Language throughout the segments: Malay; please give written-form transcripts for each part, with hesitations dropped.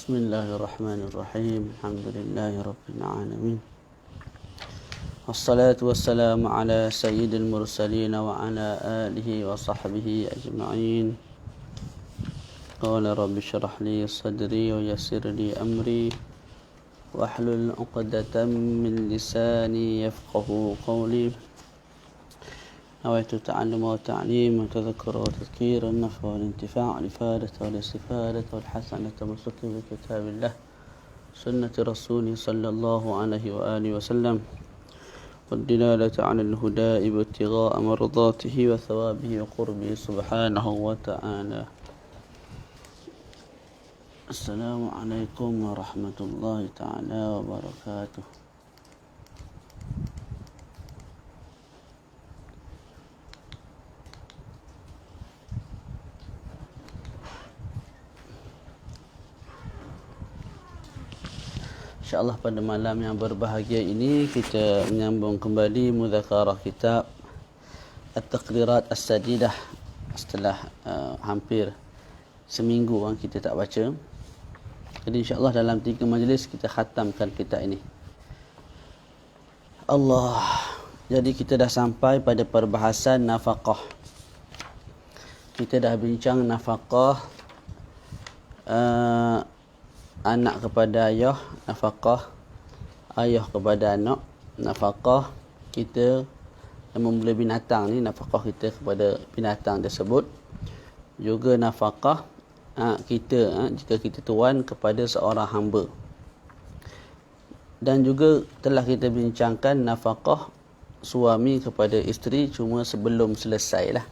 بسم الله الرحمن الرحيم الحمد لله رب العالمين والصلاة والسلام على سيد المرسلين وعلى آله وصحبه أجمعين قال رب اشرح لي صدري ويسر لي أمري واحلل عقدة من لساني يفقه قولي نويت التعلم والتعليم والتذكر والتذكير والنفع والانتفاع والإفادة والاستفادة والحسنة والسكر بكتاب الله سنة رسوله صلى الله عليه وآله وسلم والدلالة على الهدى وابتغاء مرضاته وثوابه وقربه سبحانه وتعالى. السلام عليكم ورحمة الله تعالى وبركاته. InsyaAllah pada malam yang berbahagia ini kita menyambung kembali mudzakarah kitab At-Taqrirat As-Sadidah setelah hampir seminggu kita tak baca. Jadi insyaAllah dalam 3 majlis kita khatamkan kitab ini. Allah. Jadi kita dah sampai pada perbahasan nafaqah. Kita dah bincang nafaqah anak kepada ayah, nafaqah ayah kepada anak, nafaqah kita yang membeli binatang ni, nafaqah kita kepada binatang tersebut, juga nafaqah kita jika kita tuan kepada seorang hamba, dan juga telah kita bincangkan nafaqah suami kepada isteri. Cuma sebelum selesai lah,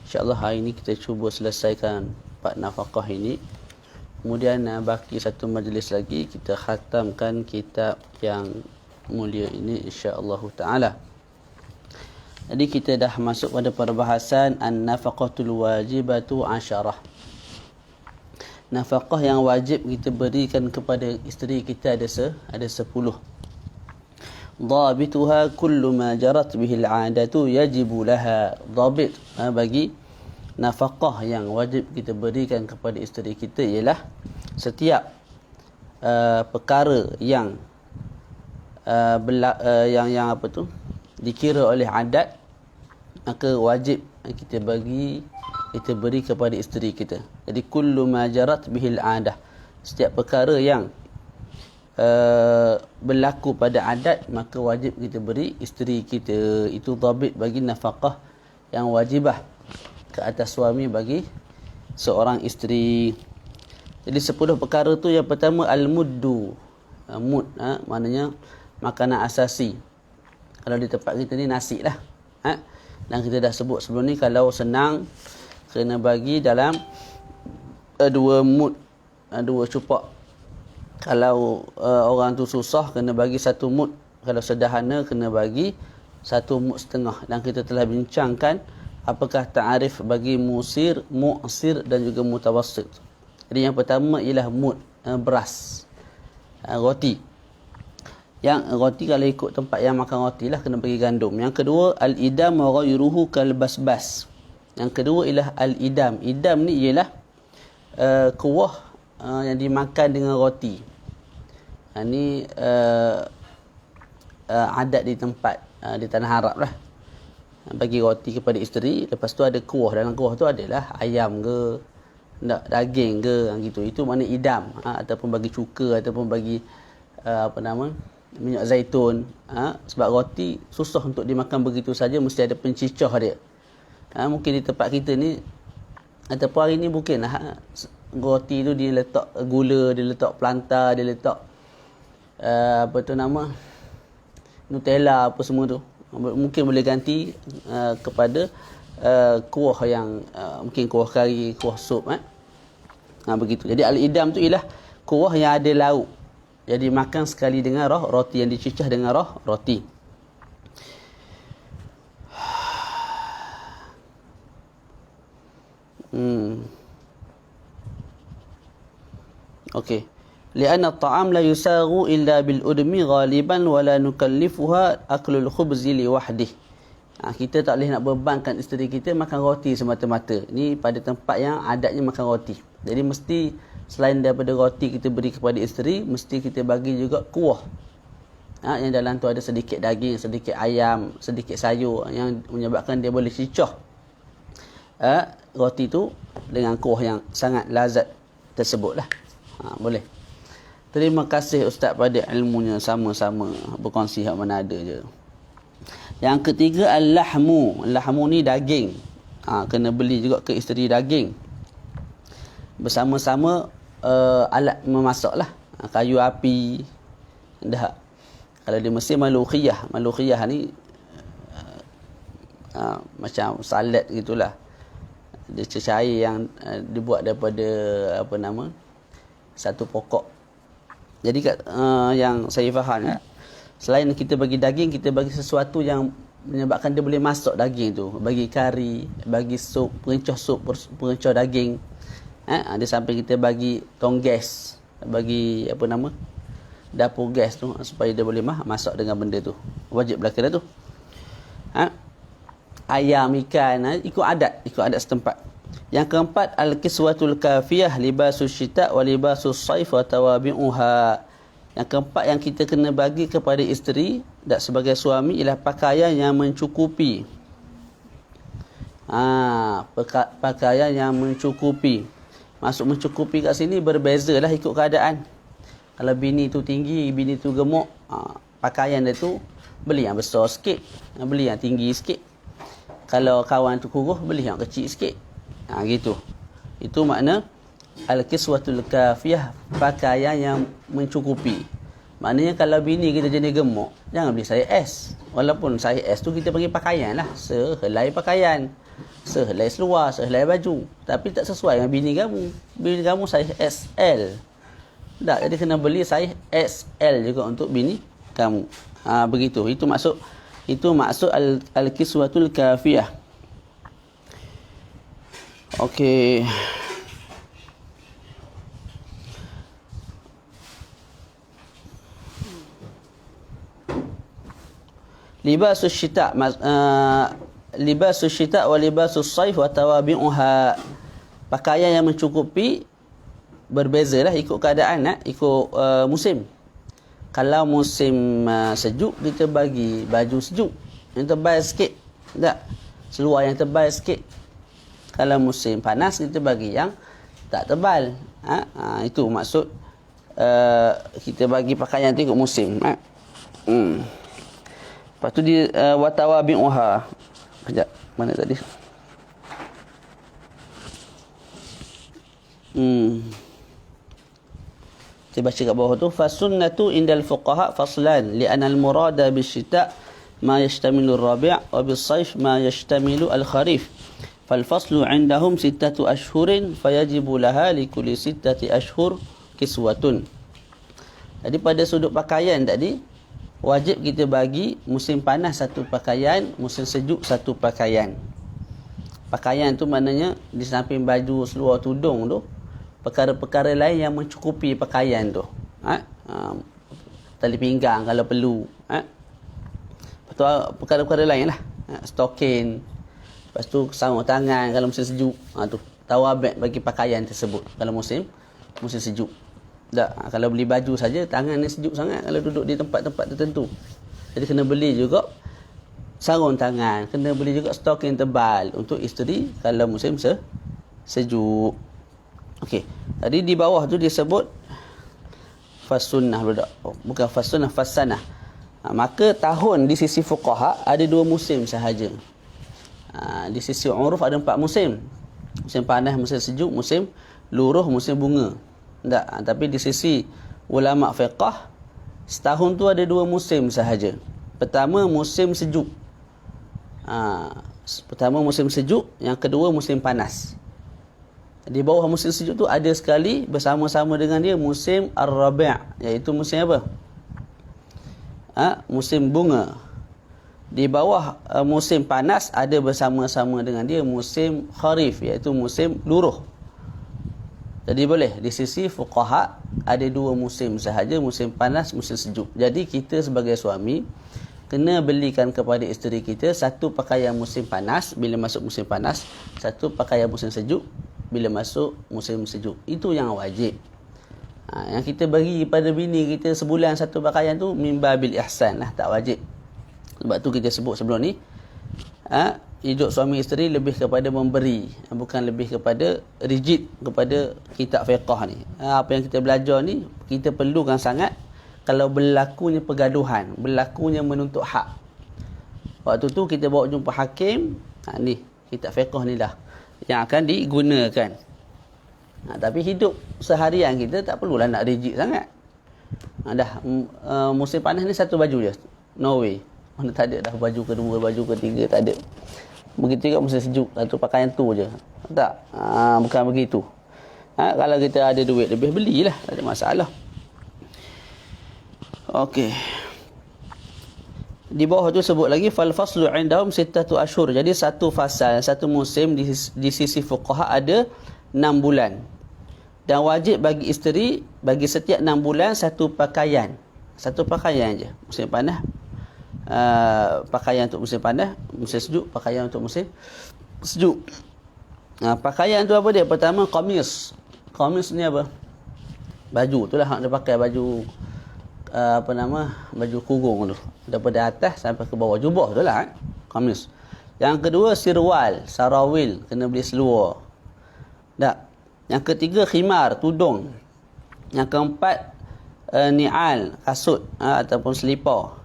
insyaAllah hari ini kita cuba selesaikan bab nafaqah ini. Kemudian baki satu majlis lagi kita khatamkan kitab yang mulia ini insya-Allah taala. Jadi kita dah masuk pada perbahasan an-nafaqatul wajibatu 10. Nafaqah yang wajib kita berikan kepada isteri kita ada 10. Dhabituha kullu ma jarat bihi al-'adatu yajibu laha. Dhabit bagi nafaqah yang wajib kita berikan kepada isteri kita ialah setiap perkara yang yang apa tu dikira oleh adat, maka wajib kita beri kepada isteri kita. Jadi kullu ma jarat bihil adah, setiap perkara yang berlaku pada adat maka wajib kita beri isteri kita. Itu dhabit bagi nafaqah yang wajibah ke atas suami bagi seorang isteri. Jadi 10 perkara tu, yang pertama al-muddu. Mud maknanya makanan asasi. Kalau di tempat kita ni nasi lah. Dan kita dah sebut sebelum ni, kalau senang kena bagi dalam 2 mud, 2 cupak. Kalau orang tu susah kena bagi 1 mud. Kalau sederhana kena bagi 1 mud setengah. Dan kita telah bincangkan apakah ta'arif bagi musir, mu'sir dan juga mutawassit. Jadi yang pertama ialah mud, beras, roti. Yang roti kalau ikut tempat yang makan roti lah kena bagi gandum. Yang kedua al-idam wa ghayruhu kal basbas. Yang kedua ialah al-idam. Idam ni ialah kuah yang dimakan dengan roti. Ini adat di tempat di tanah Arab lah. Bagi roti kepada isteri, lepas tu ada kuah. Dalam kuah tu adalah ayam ke, daging ke, gitu. Itu makna idam. Ataupun bagi cuka, ataupun bagi minyak zaitun. Sebab roti susah untuk dimakan begitu saja, mesti ada pencicah dia. Mungkin di tempat kita ni ataupun hari ni mungkin roti tu dia letak gula, dia letak pelanta, dia letak Nutella apa semua tu. Mungkin boleh ganti kepada kuah yang mungkin kuah kari, kuah sup. Begitu. Jadi al-idam tu ialah kuah yang ada lauk. Jadi makan sekali dengan roti, yang dicicah dengan roti. Okey. Lianna at-ta'am la yusagu illa bil udmi ghaliban wa la nukallifuha aklul khubzi li wahdihi. Kita tak boleh nak bebankan isteri kita makan roti semata-mata. Ni pada tempat yang adatnya makan roti. Jadi mesti Selain daripada roti kita beri kepada isteri, mesti kita bagi juga kuah. Yang dalam tu ada sedikit daging, sedikit ayam, sedikit sayur yang menyebabkan dia boleh cicah roti tu dengan kuah yang sangat lazat tersebut lah. Boleh. Terima kasih Ustaz pada ilmunya, sama-sama berkongsi hak mana ada je. Yang ketiga al-lahmu. Lahmu ni daging. Kena beli juga ke isteri daging. Bersama-sama alat memasak lah. Kayu api. Dah. Kalau di Mesir malukhiyah. Malukhiyah ni macam salad gitulah. Dia cecair yang dibuat daripada satu pokok. Jadi yang saya faham, selain kita bagi daging, kita bagi sesuatu yang menyebabkan dia boleh masuk daging tu. Bagi kari, bagi sup, perencoh daging. Di samping kita bagi tong gas, bagi dapur gas tu, supaya dia boleh masak dengan benda tu. Wajib belaka dah tu. Ayam, ikan, ikut adat setempat. Yang keempat, al-kiswatul kafiyah, libasus syita' wa libasus saif wa tawabi'uha. Yang keempat yang kita kena bagi kepada isteri dan sebagai suami ialah pakaian yang mencukupi. Pakaian yang mencukupi. Maksud mencukupi kat sini berbezalah ikut keadaan. Kalau bini tu tinggi, bini tu gemuk, pakaian dia tu beli yang besar sikit, beli yang tinggi sikit. Kalau kawan tu kurus, beli yang kecil sikit. Gitu. Itu makna al-kiswatul kafiyah, pakaian yang mencukupi. Maknanya kalau bini kita jenis gemuk, jangan beli saiz S. Walaupun saiz S tu kita bagi pakaian lah. Sehelai pakaian. Sehelai seluar, sehelai baju. Tapi tak sesuai dengan bini kamu. Bini kamu saiz SL. Tak, jadi kena beli saiz SL juga untuk bini kamu. Begitu. Itu maksud al-kiswatul kafiyah. Okey. Libasus syita' libasus syita' wa libasus saif wa tawabi'uha. Pakaian yang mencukupi berbezalah ikut keadaan, ikut musim. Kalau musim sejuk, kita bagi baju sejuk yang tebal sikit. Tak? Seluar yang tebal sikit. Kalau musim panas, kita bagi yang tak tebal. Itu maksud kita bagi pakaian tu ikut musim. Lepas tu dia watawabi'uha. Sekejap, mana tadi? Kita baca kat bawah tu, fasunnatu indal fuqaha faslan li'anna al-murada bisyita' ma yashtamilu ar-rabi' wa bis-sayf ma yashtamilu al-kharif. Fal-faslu 'indahum 6 ashhurin fayajibu laha likulli 6 ashhur kiswatun. Jadi pada sudut pakaian tadi, wajib kita bagi musim panas satu pakaian, musim sejuk satu pakaian. Pakaian tu maknanya di samping baju, seluar, tudung tu, perkara-perkara lain yang mencukupi pakaian tu. Tali pinggang kalau perlu. Lepas tu perkara-perkara lain lah. Stokin. Lepas tu sarung tangan kalau musim sejuk. Tu tawabek bagi pakaian tersebut kalau musim sejuk. Tak, kalau beli baju saja tangan ni sejuk sangat kalau duduk di tempat-tempat tertentu. Jadi kena beli juga sarung tangan, kena beli juga stokin tebal untuk isteri kalau musim sejuk. Okey. Tadi di bawah tu dia sebut fasunnah bukan fasunnah, fasanah. Maka tahun di sisi fuqaha ada 2 musim sahaja. Di sisi uruf ada 4 musim. Musim panas, musim sejuk, musim luruh, musim bunga. Tak, tapi di sisi ulama fiqh setahun tu ada 2 musim sahaja. Pertama musim sejuk. Pertama musim sejuk, yang kedua musim panas. Di bawah musim sejuk tu ada sekali bersama-sama dengan dia musim ar-rabi', iaitu musim apa? Musim bunga. Di bawah musim panas ada bersama-sama dengan dia musim kharif, iaitu musim luruh. Jadi boleh di sisi fuqaha ada 2 musim sahaja, musim panas, musim sejuk. Jadi kita sebagai suami kena belikan kepada isteri kita satu pakaian musim panas bila masuk musim panas, satu pakaian musim sejuk bila masuk musim sejuk. Itu yang wajib. Yang kita bagi pada bini kita sebulan satu pakaian tu mimbabil ihsan lah, tak wajib. Sebab tu kita sebut sebelum ni, hidup suami isteri lebih kepada memberi, bukan lebih kepada rigid kepada kitab fiqh ni. Apa yang kita belajar ni kita perlukan sangat kalau berlakunya pergaduhan, berlakunya menuntut hak. Waktu tu kita bawa jumpa hakim, ni kitab fiqh ni lah yang akan digunakan. Tapi hidup seharian kita tak perlulah nak rigid sangat. Musim panas ni satu baju je, no way. Mana tak ada dah baju kedua, baju ketiga, tak ada. Begitu juga musim sejuk, satu pakaian tu je. Tak, bukan begitu. Kalau kita ada duit lebih, belilah, tak ada masalah. Okey. Di bawah tu sebut lagi fal faslu indahum sittatu ashhur. Jadi satu fasal, satu musim di sisi fuqaha ada 6 bulan. Dan wajib bagi isteri bagi setiap 6 bulan satu pakaian. Satu pakaian je. Musim panas pakaian untuk musim panas, musim sejuk pakaian untuk musim sejuk. Pakaian tu apa dia? Pertama qamis. Qamis ni apa? Baju tu lah hang dia pakai, baju baju kurung tu. Daripada atas sampai ke bawah, jubah tu lah qamis. Yang kedua sirwal, sarawil, kena beli seluar. Tak. Yang ketiga khimar, tudung. Yang keempat ni'al, kasut ataupun selipar.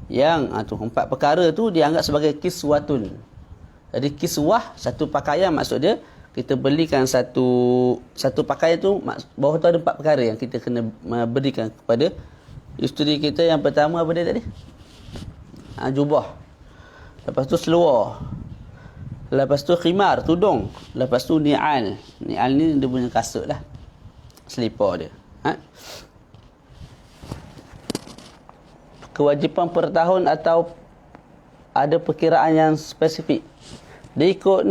Yang tu 4 perkara tu dianggap sebagai kiswatun. Jadi kiswah satu pakaian, maksud dia kita belikan satu pakaian tu, bawah tu ada 4 perkara yang kita kena berikan kepada isteri kita. Yang pertama apa dia tadi? Jubah. Lepas tu seluar. Lepas tu khimar, tudung. Lepas tu ni'al. Ni'al ni dia punya kasut lah, selipar dia. Kewajipan per tahun atau ada perkiraan yang spesifik? Dia ikut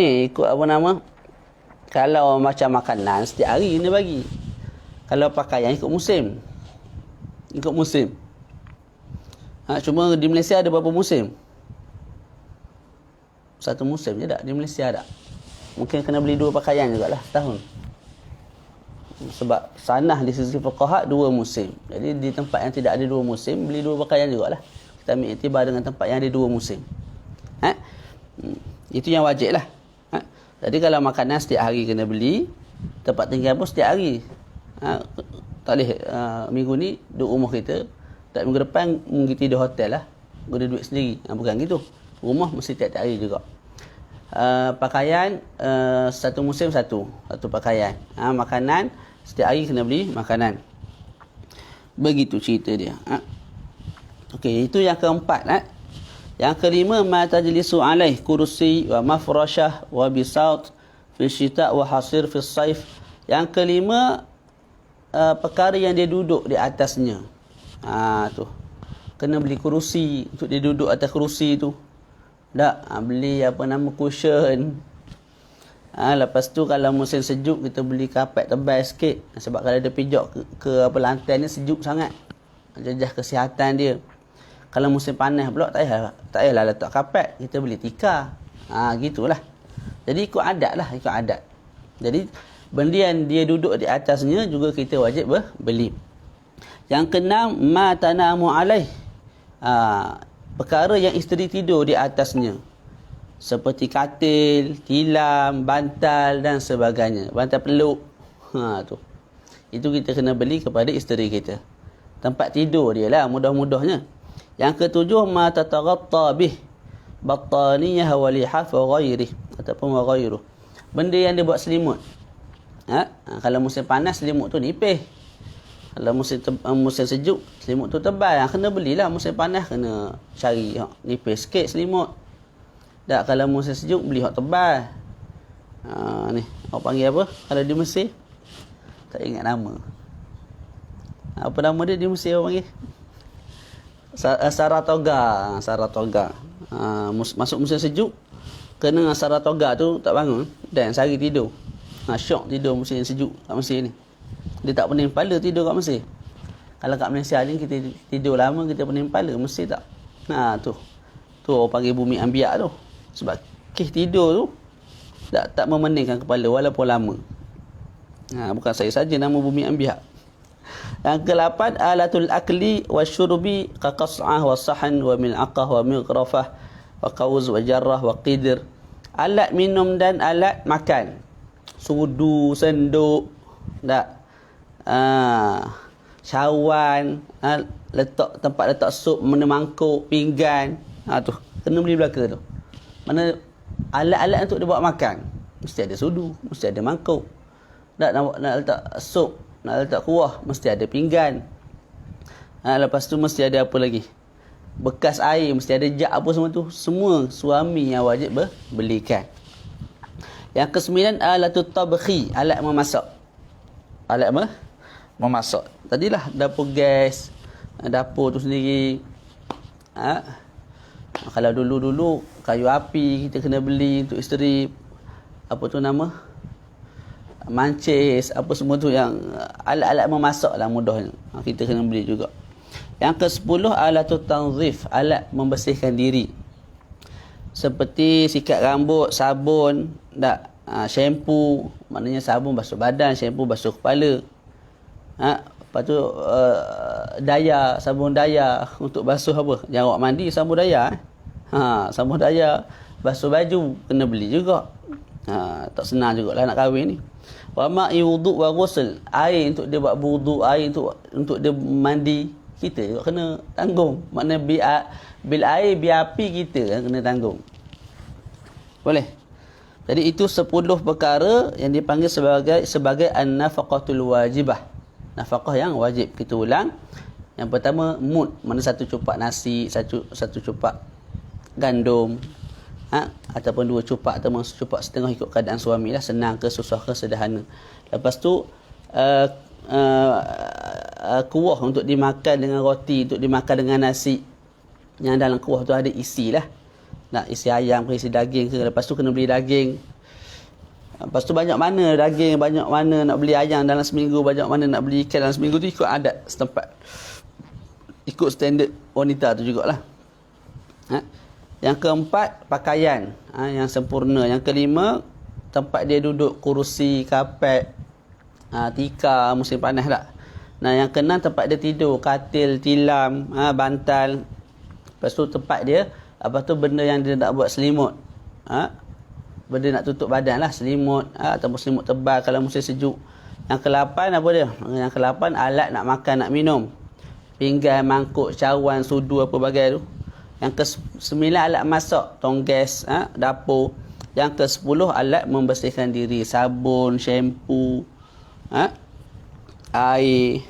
kalau macam makanan setiap hari kena bagi. Kalau pakaian ikut musim. Ikut musim. Cuma di Malaysia ada berapa musim? Satu musim je tak? Di Malaysia tak? Mungkin kena beli 2 pakaian jugalah setahun. Sebab sanah di sisi fuqaha 2 musim. Jadi di tempat yang tidak ada 2 musim, beli 2 pakaian jugalah. Kita ambil iktibar dengan tempat yang ada 2 musim. Itu yang wajib lah. Jadi kalau makanan setiap hari kena beli, tempat tinggal pun setiap hari. Tak boleh minggu ni duduk rumah kita, tak minggu depan mungkin tidur hotel lah, guna duit sendiri. Bukan gitu. Rumah mesti tiap-tiap hari juga. Pakaian satu musim satu pakaian. Makanan setiap hari kena beli makanan. Begitu cerita dia. Okey, itu yang keempat. Yang kelima, ma tajlisu alaih kursi wa mafrashah wa bisaut fi syita wa hasir fi saif. Yang kelima, perkara yang dia duduk di atasnya. Tu. Kena beli kerusi untuk dia duduk atas kerusi tu. Tak, beli cushion. Lepas tu kalau musim sejuk kita beli kapet tebal sikit. Sebab kalau dia pijak ke lantai ni sejuk sangat. Jajah kesihatan dia. Kalau musim panas pula tak payahlah letak kapet, kita beli tikar. Gitulah. Jadi ikut adat lah, ikut adat. Jadi benda yang dia duduk di atasnya juga kita wajib beli. Yang keenam, ma tanamu alaih. Perkara yang isteri tidur di atasnya. Seperti katil, tilam, bantal dan sebagainya. Bantal peluk. Tu. Itu kita kena beli kepada isteri kita. Tempat tidur dia lah, mudah-mudahnya. Yang ketujuh, ma tataghatta bih battaniyah wa lihaf wa ghairih ataupun wa ghairuh. Benda yang dia buat selimut. Kalau musim panas selimut tu nipis. Kalau musim sejuk selimut tu tebal. Kena belilah. Musim panas kena cari nipis sikit selimut. Tak, kalau musim sejuk beli hak tebal. Ni awak panggil apa kalau di Mesir? Tak ingat nama. Apa nama dia di Mesir awak panggil? Saratoga. Masuk musim sejuk kena Saratoga tu tak bangun dan sehari tidur. Syok tidur musim sejuk kat Mesir ni. Dia tak pening kepala tidur kat Mesir. Kalau kat Malaysia ni kita tidur lama kita pening kepala, Mesir tak. Tu orang panggil bumi ambiak tu. Sebab tidur tu tak memeningkan kepala walaupun lama. Bukan saya saja nama bumi anbiya. Yang ke-8 alatul akli wasyurbi ka qas'ah wa sahan wa mil'aqah wa mighrafah wa qauz wa jarrah wa qidr. Alat minum dan alat makan. Sudu, senduk, tak? Cawan, tempat letak sup, mana mangkuk, pinggan. Tu kena beli belaka tu. Mana alat-alat untuk dia buat makan. Mesti ada sudu, mesti ada mangkuk. Nak letak sup, nak letak kuah, mesti ada pinggan. Lepas tu mesti ada apa lagi? Bekas air, mesti ada jak apa semua tu. Semua suami yang wajib belikan. Yang ke-9 alatut tabkhi, alat memasak. Alat memasak. Tadilah dapur gas, dapur tu sendiri. Kalau dulu-dulu kayu api kita kena beli untuk isteri. Apa tu nama? Mancis, apa semua tu yang alat-alat memasak lah mudahnya. Kita kena beli juga. Yang ke-10 alatut tanzif, alat membersihkan diri. Seperti sikat rambut, sabun, shampoo, maknanya sabun basuh badan, shampoo basuh kepala. Lepas tu sabun daya untuk basuh apa? Jangan awak mandi, sabun daya. Sabun daya basuh baju kena beli juga. Tak senang jugalah nak kahwin ni. Wa ma'i wudu' wa ghusl, air untuk dia buat wudu', air untuk dia mandi, kita juga kena tanggung. Maknanya bil air, bil api kita kena tanggung. Boleh? Jadi itu 10 perkara yang dipanggil sebagai an-nafaqatul wajibah. Nafaqah yang wajib. Kita ulang. Yang pertama mud, mana satu cupak nasi, satu cupak gandum, ataupun 2 cupak ataupun cupak setengah ikut keadaan suami lah, senang ke susah ke sederhana. Lepas tu kuah untuk dimakan dengan roti, untuk dimakan dengan nasi, yang dalam kuah tu ada isi lah, nak isi ayam ke isi daging ke. Lepas tu kena beli daging. Lepas tu banyak mana daging, banyak mana nak beli ayam dalam seminggu, banyak mana nak beli ikan dalam seminggu tu ikut adat setempat, ikut standard wanita tu jugalah. Yang keempat, pakaian yang sempurna. Yang kelima, tempat dia duduk, kerusi, kapet, tikar musim panas tak. Yang keenam, tempat dia tidur, katil, tilam, bantal. Lepas tu tempat dia, apa tu benda yang dia nak buat selimut, benda nak tutup badan lah, selimut, ataupun selimut tebal kalau musim sejuk. Yang ke-8 apa dia? Yang ke-8 alat nak makan, nak minum, pinggan, mangkuk, cawan, sudu, apa bagai tu. Yang ke-9 alat masak, tong gas, dapur. Yang ke-10 alat membersihkan diri, sabun, shampoo, air.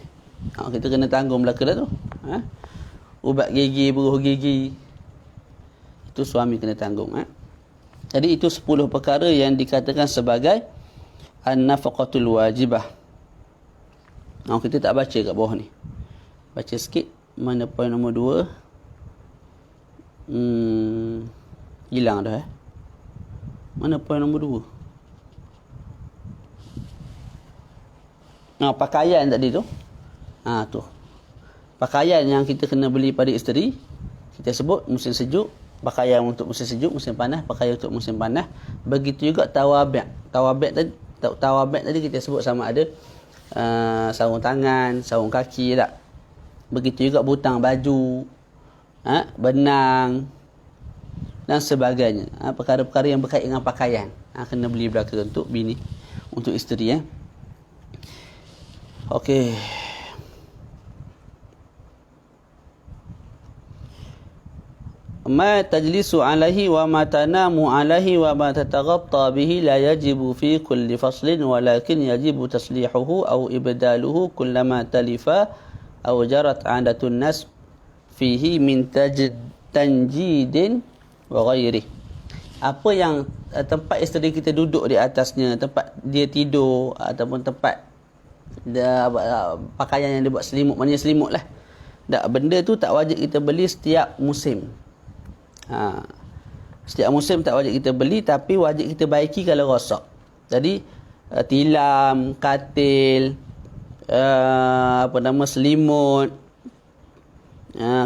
Kita kena tanggung belaka dah tu. Ubat gigi, beruh gigi, itu suami kena tanggung. Jadi itu 10 perkara yang dikatakan sebagai an-nafaqatul wajibah. Kita tak baca kat bawah ni. Baca sikit. Mana poin nombor 2? Hilang dah. Mana poin nombor 2? Pakaian tadi tu. Tu. Pakaian yang kita kena beli pada isteri, kita sebut musim sejuk, pakaian untuk musim sejuk, musim panas, pakaian untuk musim panas. Begitu juga tawabek. Tawabek tadi kita sebut sama ada sarung tangan, sarung kaki tak. Begitu juga butang baju, benang dan sebagainya. Perkara-perkara yang berkaitan dengan pakaian kena beli belaka untuk bini, untuk isteri. Okey. Ma tajlisu alaihi wa ma tanamu alaihi wa ma tataghatta bihi la yajibu fi kulli faslin walakin yajibu taslihuhu aw ibdaluhu kullama talifa aw jarat 'adatun nas fihi min tanjidin wa ghairi. Apa yang tempat isteri kita duduk di atasnya, tempat dia tidur, ataupun tempat dia, pakaian yang dia buat selimut, maknanya selimut lah. Benda tu tak wajib kita beli setiap musim. Setiap musim tak wajib kita beli, tapi wajib kita baiki kalau rosak. Jadi tilam, katil, selimut,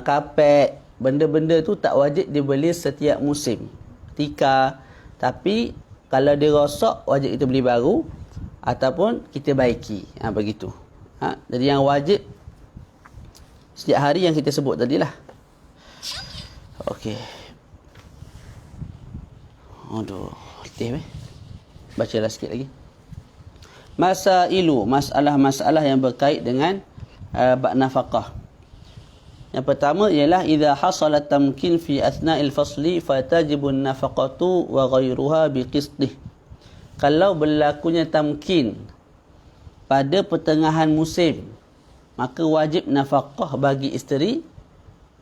kapet, benda-benda tu tak wajib dibeli setiap musim. Tikar, tapi kalau dia rosak wajib kita beli baru. ataupun kita baiki. Begitu. Jadi yang wajib setiap hari yang kita sebut tadilah. Okey. Aduh, letih bacalah sikit lagi. Masailu, masalah-masalah yang berkait dengan bab nafaqah. Yang pertama ialah idza hasala tamkin fi athna'il fasli fatajibu an-nafaqatu wa ghayruha biqisdih. Kalau berlakunya tamkin pada pertengahan musim, maka wajib nafaqah bagi isteri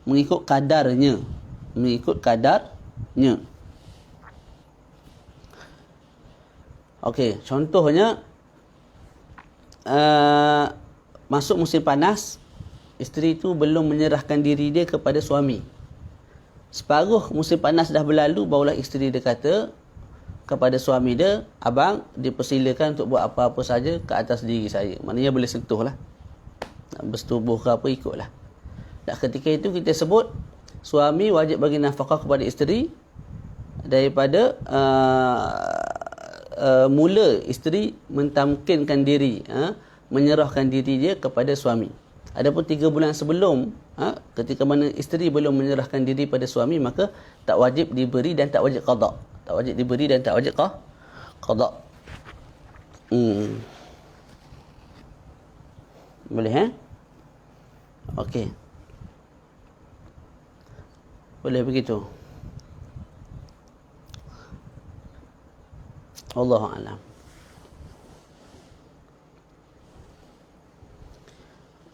mengikut kadarnya. Okey, contohnya masuk musim panas, isteri itu belum menyerahkan diri dia kepada suami. Separuh musim panas dah berlalu, barulah isteri dia kata kepada suami dia, abang dipersilakan untuk buat apa-apa saja ke atas diri saya. Maknanya boleh sentuh lah. Nak bersetubuh ke apa, ikutlah. Dan ketika itu kita sebut, suami wajib bagi nafkah kepada isteri daripada mula isteri mentamkinkan diri, menyerahkan diri dia kepada suami. Adapun 3 bulan sebelum, ketika mana isteri belum menyerahkan diri pada suami, maka tak wajib diberi dan tak wajib qada. Tak wajib diberi dan tak wajib qada. Boleh Okey. Boleh begitu. Wallahu a'lam.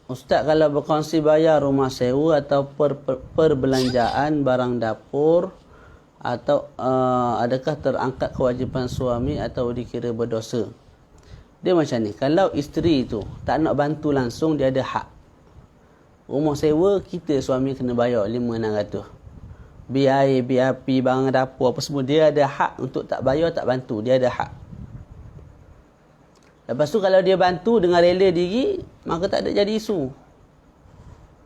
Ustaz, kalau berkongsi bayar rumah sewa atau perbelanjaan barang dapur, atau adakah terangkat kewajipan suami atau dikira berdosa? Dia macam ni, kalau isteri tu tak nak bantu langsung, dia ada hak. Rumah sewa kita suami kena bayar 5-600. Bil air, bil api, barang dapur apa semua, dia ada hak untuk tak bayar, tak bantu. Dia ada hak. Lepas tu kalau dia bantu dengan rela diri, maka tak ada jadi isu.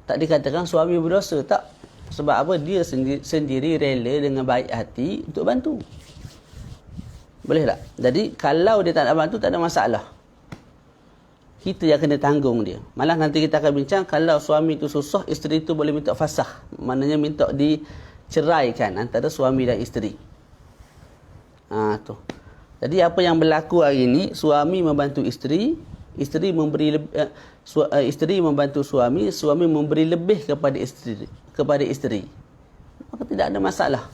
Tak dikatakan suami berdosa. Tak. Sebab apa? Dia sendiri rela dengan baik hati untuk bantu. Boleh tak? Jadi kalau dia tak nak bantu, tak ada masalah. Kita yang kena tanggung dia. Malah nanti kita akan bincang, kalau suami itu susah, isteri itu boleh minta fasakh. Maknanya minta diceraikan antara suami dan isteri. Tu. Jadi apa yang berlaku hari ini, suami membantu isteri, isteri membantu suami, suami memberi lebih kepada isteri. Maka tidak ada masalah.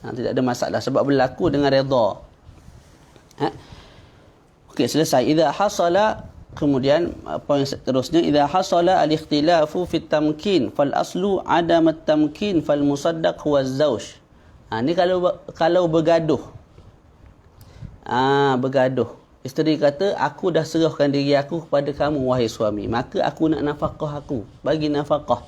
Tidak ada masalah sebab berlaku dengan redha. Okey, selesai. Idza hasala, kemudian apa yang seterusnya, idza hasala al-ikhtilafu fi tamkin fal aslu adam at-tamkin fal musaddaq huwa az-zawj. Ni kalau bergaduh. Bergaduh. Isteri kata, aku dah serahkan diri aku kepada kamu wahai suami, maka aku nak nafkah aku, bagi nafkah.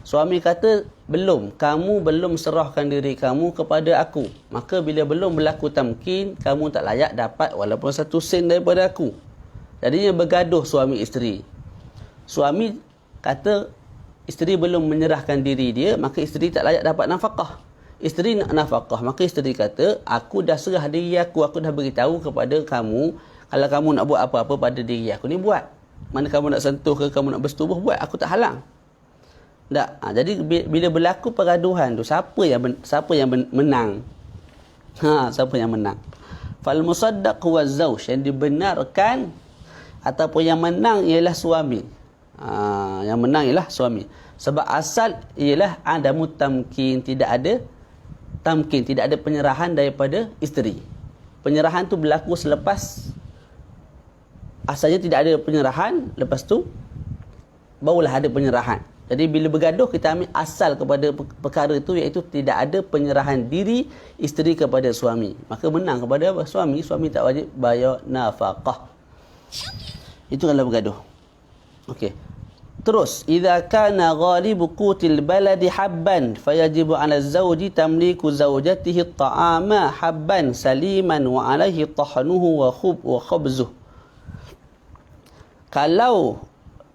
Suami kata, belum, kamu belum serahkan diri kamu kepada aku, maka bila belum berlaku tamkin, kamu tak layak dapat walaupun 1 sen daripada aku. Jadinya bergaduh suami isteri. Suami kata isteri belum menyerahkan diri dia, maka isteri tak layak dapat nafkah. Isteri nak nafkah, maka isteri kata, aku dah serah diri aku dah beritahu kepada kamu, kalau kamu nak buat apa-apa pada diri aku ni, buat. Mana kamu nak sentuh ke, kamu nak bersetubuh, buat, aku tak halang. Tak. Jadi bila berlaku pergaduhan tu, siapa yang menang? Siapa yang menang? Fal musaddaq huwa az-zawj, yang dibenarkan ataupun yang menang ialah suami. Yang menang ialah suami. Sebab asal ialah adamu tamkin, tidak ada tamkin, tidak ada penyerahan daripada isteri. Penyerahan tu berlaku selepas, asalnya tidak ada penyerahan, lepas tu barulah ada penyerahan. Jadi bila bergaduh, kita ambil asal kepada perkara itu, iaitu tidak ada penyerahan diri isteri kepada suami. Maka menang kepada apa? Suami. Suami tak wajib bayar nafkah. Itu kalau bergaduh. Okey. Terus, idza kana ghalibu qutil baladi habban fayajibu 'ala az-zawji tamliku zawjatihi at-ta'ama habban saliman wa 'alaihi tahnuhu wa khubzuh. Kalau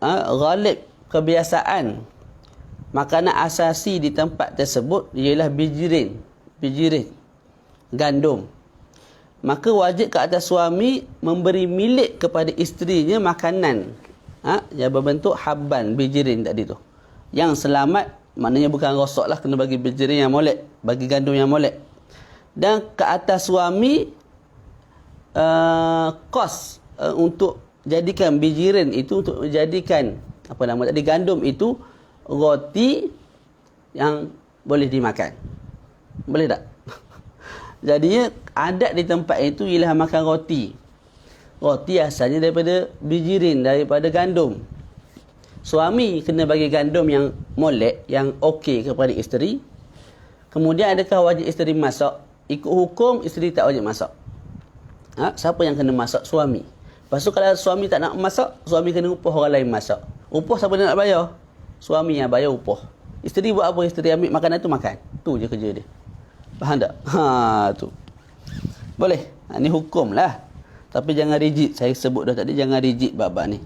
ghalib kebiasaan makanan asasi di tempat tersebut ialah bijirin, gandum, maka wajib ke atas suami memberi milik kepada isterinya makanan yang berbentuk habban, bijirin tadi tu. Yang selamat, maknanya bukan rosak lah, kena bagi bijirin yang molek, bagi gandum yang molek. Dan ke atas suami kos untuk jadikan bijirin itu, untuk jadikan apa nama tadi, gandum itu roti yang boleh dimakan. Boleh tak? Jadinya adat di tempat itu ialah makan roti. Roti asalnya daripada bijirin, daripada gandum. Suami kena bagi gandum yang molek, yang okey kepada isteri. Kemudian adakah wajib isteri masak? Ikut hukum, isteri tak wajib masak. Siapa yang kena masak? Suami. Lepas tu kalau suami tak nak masak, suami kena upah orang lain masak. Upah siapa nak bayar? Suami yang bayar upah. Isteri buat apa? Isteri ambil makanan tu makan. Tu je kerja dia. Faham tak? Tu. Boleh. Ni hukum lah. Tapi jangan rigid. Saya sebut dah tadi, jangan rigid bab-bab ni.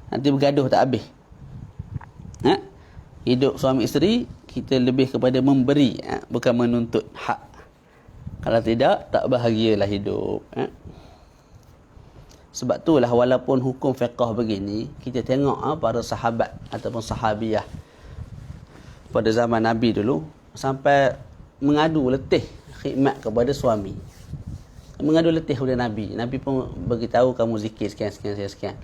Nanti bergaduh tak habis. Hidup suami isteri, kita lebih kepada memberi, bukan menuntut hak. Kalau tidak, tak bahagialah hidup. Sebab itulah walaupun hukum fiqh begini, kita tengok para sahabat ataupun sahabiah pada zaman Nabi dulu, sampai mengadu letih khidmat kepada suami. Mengadu letih kepada Nabi. Nabi pun beritahu, kamu zikir sekian.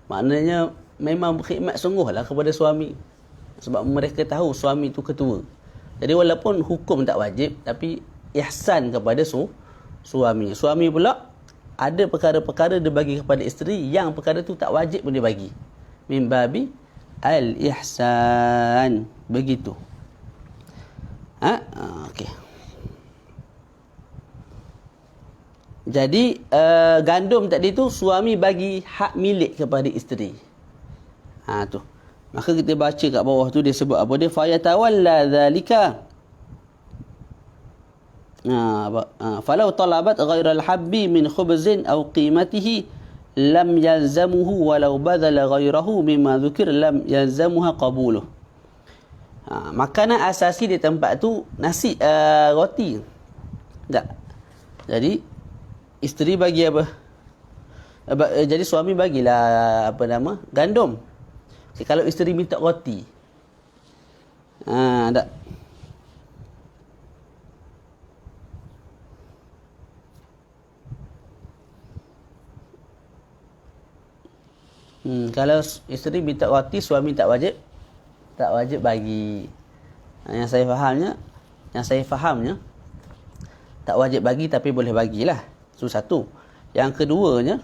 Maknanya memang berkhidmat sungguhlah kepada suami. Sebab mereka tahu suami itu ketua. Jadi walaupun hukum tak wajib, tapi ihsan kepada suami. Suami pula ada perkara-perkara dia bagi kepada isteri yang perkara tu tak wajib pun dia bagi. Min babi al-ihsan. Begitu. Okey. Jadi gandum tadi tu suami bagi hak milik kepada isteri. Tu. Maka kita baca kat bawah tu dia sebut apa dia? Fayatawalla dzalika. Falau talabat ghairal habbi min khubzin aw qimatihi lam yalzamuhu walau badala ghairahu mimma dzukir lam yalzamuha qabuluh. Makanan asasi di tempat tu nasi, roti. Tak. Jadi isteri bagi apa? Jadi suami bagilah apa nama? Gandum. Kalau isteri minta roti. Tak. Kalau isteri minta roti, suami tak wajib bagi. Yang saya fahamnya tak wajib bagi tapi boleh bagilah. Itu satu. Yang keduanya,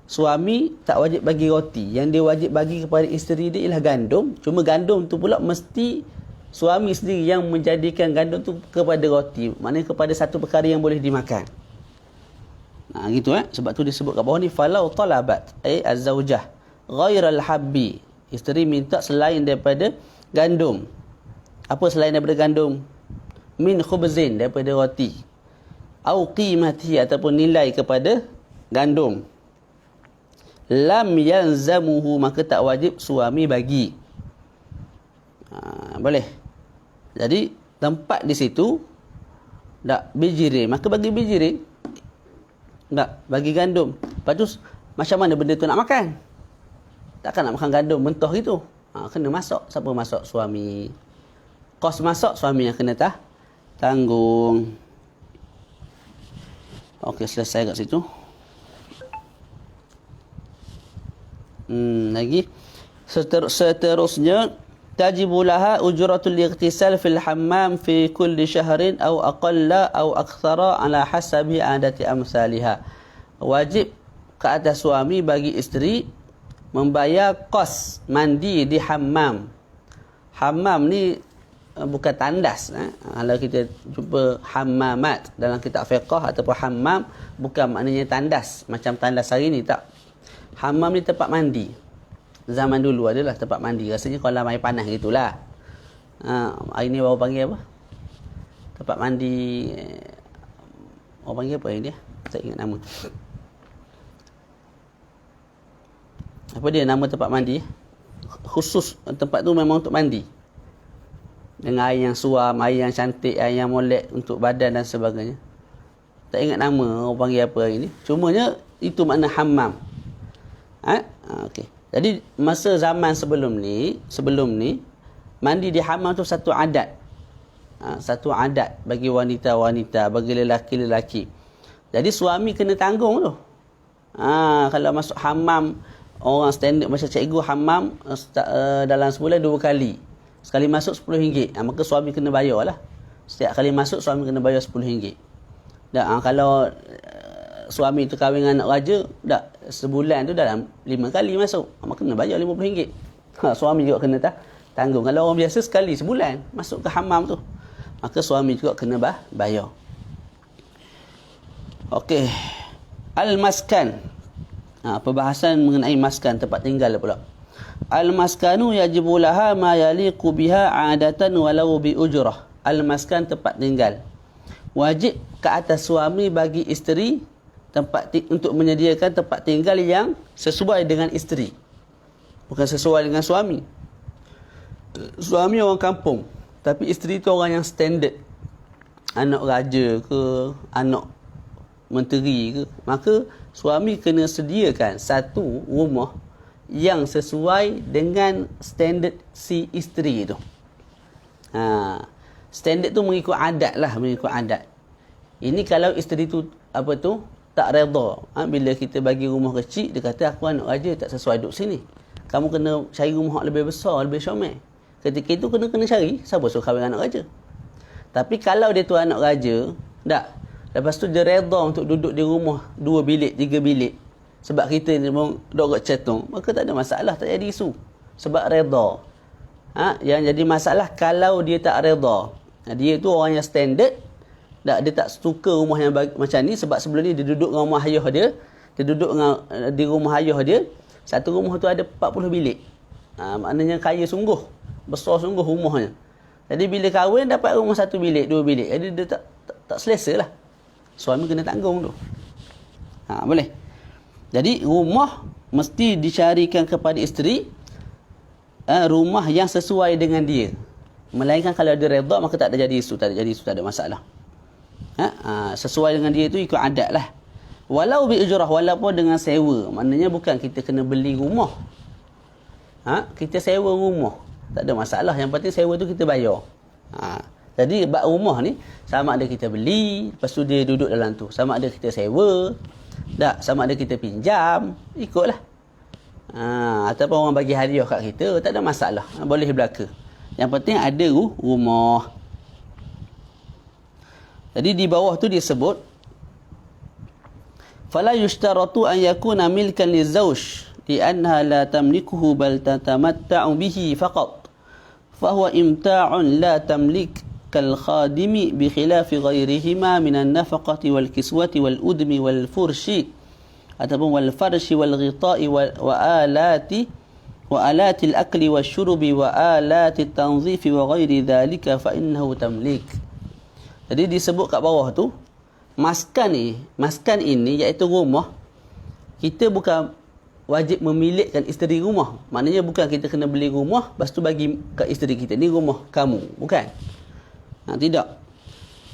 suami tak wajib bagi roti. Yang dia wajib bagi kepada isteri dia ialah gandum. Cuma gandum tu pula mesti suami sendiri yang menjadikan gandum tu kepada roti. Maknanya kepada satu perkara yang boleh dimakan. Gitu Sebab tu disebut kat bawah ni, falau talabat az-zaujah ghairal habbi. Isteri minta selain daripada gandum. Apa selain daripada gandum? Min khubzin, daripada roti. Au qimati, ataupun nilai kepada gandum. Lam yalzamuhu, maka tak wajib suami bagi. Boleh. Jadi tempat di situ tak bijirin, maka bagi bijirin. Tak bagi gandum. Lepas tu macam mana benda tu nak makan? Takkan nak makan gandum mentah gitu. Kena masak. Siapa masak? Suami. Kos masak suami yang kena tanggung. Okey, selesai kat situ. Lagi seterusnya, tajibu laha ujratul ightisal fil hammam fi kulli syahrin aw aqalla aw akthara ala hasabi adati amsalha. Wajib ke atas suami bagi isteri membayar kos mandi di hammam. Hammam ni bukan tandas. Kalau kita jumpa hammamat dalam kitab fiqh ataupun hammam, bukan maknanya tandas macam tandas hari ni, tak. Hammam ni tempat mandi. Zaman dulu adalah tempat mandi. Rasanya kolam air panas gitulah. Hari ni baru panggil apa? Tempat mandi. Orang panggil apa ini dia? Tak ingat nama. Apa dia nama tempat mandi? Khusus tempat tu memang untuk mandi. Dengan air yang suam, air yang cantik, air yang molek untuk badan dan sebagainya. Tak ingat nama orang panggil apa hari ni. Cumanya itu makna hammam. Okey. Jadi masa zaman sebelum ni mandi di hammam tu satu adat. Satu adat bagi wanita-wanita, bagi lelaki-lelaki. Jadi suami kena tanggung tu. Kalau masuk hammam, orang standard macam cikgu hammam dalam sebulan 2 kali. Sekali masuk RM10. Maka suami kena bayar lah. Setiap kali masuk suami kena bayar RM10. Kalau suami tu kahwin dengan anak raja, sebulan tu dalam 5 kali masuk, maka kena bayar RM50. Suami juga kena tanggung. Kalau orang biasa sekali sebulan masuk ke hammam tu, maka suami juga kena bayar. Okey. Al-maskan. Perbahasan mengenai maskan, tempat tinggal pula. Al-maskanu yajibu laha ma yaliqu biha 'adatan walau bi ujrah. Al-maskan, tempat tinggal. Wajib ke atas suami bagi isteri untuk menyediakan tempat tinggal yang sesuai dengan isteri. Bukan sesuai dengan suami. Suami orang kampung, tapi isteri tu orang yang standard. Anak raja ke, anak menteri ke, maka suami kena sediakan satu rumah yang sesuai dengan standard si isteri tu. Standard tu mengikut adat lah, mengikut adat. Ini kalau isteri tu tak redha. Bila kita bagi rumah kecil, dia kata aku anak raja tak sesuai duduk sini. Kamu kena cari rumah lebih besar, lebih syamil. Ketika itu kena cari siapa suruh kahwin anak raja. Tapi kalau dia tu anak raja, lepas tu dia redha untuk duduk di rumah 2 bilik, 3 bilik. Sebab kita ni pun duduk cetung, maka tak ada masalah, tak jadi isu. Sebab redha. Yang jadi masalah kalau dia tak redha. Dia tu orang yang standard, dia tak suka rumah yang macam ni, sebab sebelum ni dia duduk dengan rumah ayah dia. Dia duduk di rumah ayah dia. Satu rumah tu ada 40 bilik. Maknanya kaya sungguh. Besar sungguh rumahnya. Jadi bila kahwin dapat rumah 1 bilik, 2 bilik. Jadi dia tak selesa lah. Suami kena tanggung tu. Boleh. Jadi rumah mesti dicarikan kepada isteri rumah yang sesuai dengan dia. Melainkan kalau dia redha, maka tak ada jadi isu, tak ada masalah. Sesuai dengan dia tu ikut adat lah. Walau bi ujrah, walaupun dengan sewa. Maknanya bukan kita kena beli rumah. Kita sewa rumah, tak ada masalah. Yang penting sewa tu kita bayar. Jadi bab rumah ni sama ada kita beli, lepas tu dia duduk dalam tu. Sama ada kita sewa, sama ada kita pinjam, ikutlah. Ataupun orang bagi hadiah kat kita, tak ada masalah. Boleh belaka. Yang penting ada rumah. Jadi di bawah tu dia sebut fala yushtaratu an yakuna milkan lizawj li'annaha la tamlikuhu bal tatamatta'u bihi faqat fahuwa imta'un la tamlik kal khadimi bi khilafi ghairihima min an-nafaqati wal kiswati wal udmi wal furshi ataupun wal farshi wal ghita'i wa alati al-akli wasyurbi wa alati at-tanzifi wa ghairi dhalika fa innahu tamlik. Jadi disebut kat bawah tu maskan ini iaitu rumah, kita bukan wajib memilikkan isteri rumah. Maknanya bukan kita kena beli rumah lepas tu bagi kat isteri kita, ni rumah kamu, bukan. Tidak.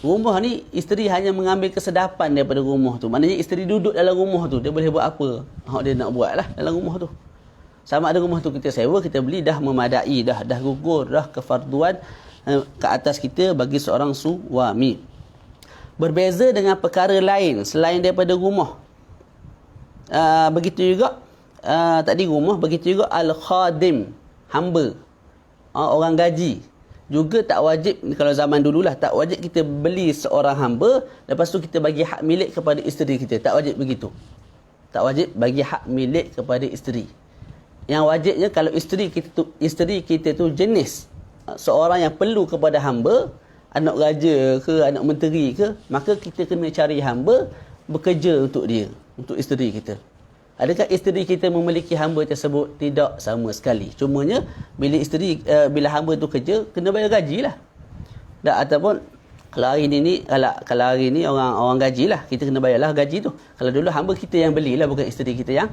Rumah ni isteri hanya mengambil kesedapan daripada rumah tu. Maknanya isteri duduk dalam rumah tu, dia boleh buat apa dia nak buat lah dalam rumah tu. Sama ada rumah tu kita sewa, kita beli, dah memadai, dah gugur, dah kefarduan ke atas kita bagi seorang suami. Berbeza dengan perkara lain selain daripada rumah. Begitu juga tadi rumah, begitu juga al-khadim, hamba, orang gaji. Juga tak wajib, kalau zaman dululah, tak wajib kita beli seorang hamba lepas tu kita bagi hak milik kepada isteri kita. Tak wajib begitu. Tak wajib bagi hak milik kepada isteri. Yang wajibnya kalau isteri kita tu jenis seorang yang perlu kepada hamba, anak raja ke, anak menteri ke, maka kita kena cari hamba bekerja untuk dia, untuk isteri kita. Adakah isteri kita memiliki hamba tersebut? Tidak sama sekali. Cumanya bila hamba tu kerja, kena bayar gaji lah. Ataupun kalau hari ni orang gaji lah, kita kena bayarlah gaji tu. Kalau dulu hamba kita yang belilah, bukan isteri kita yang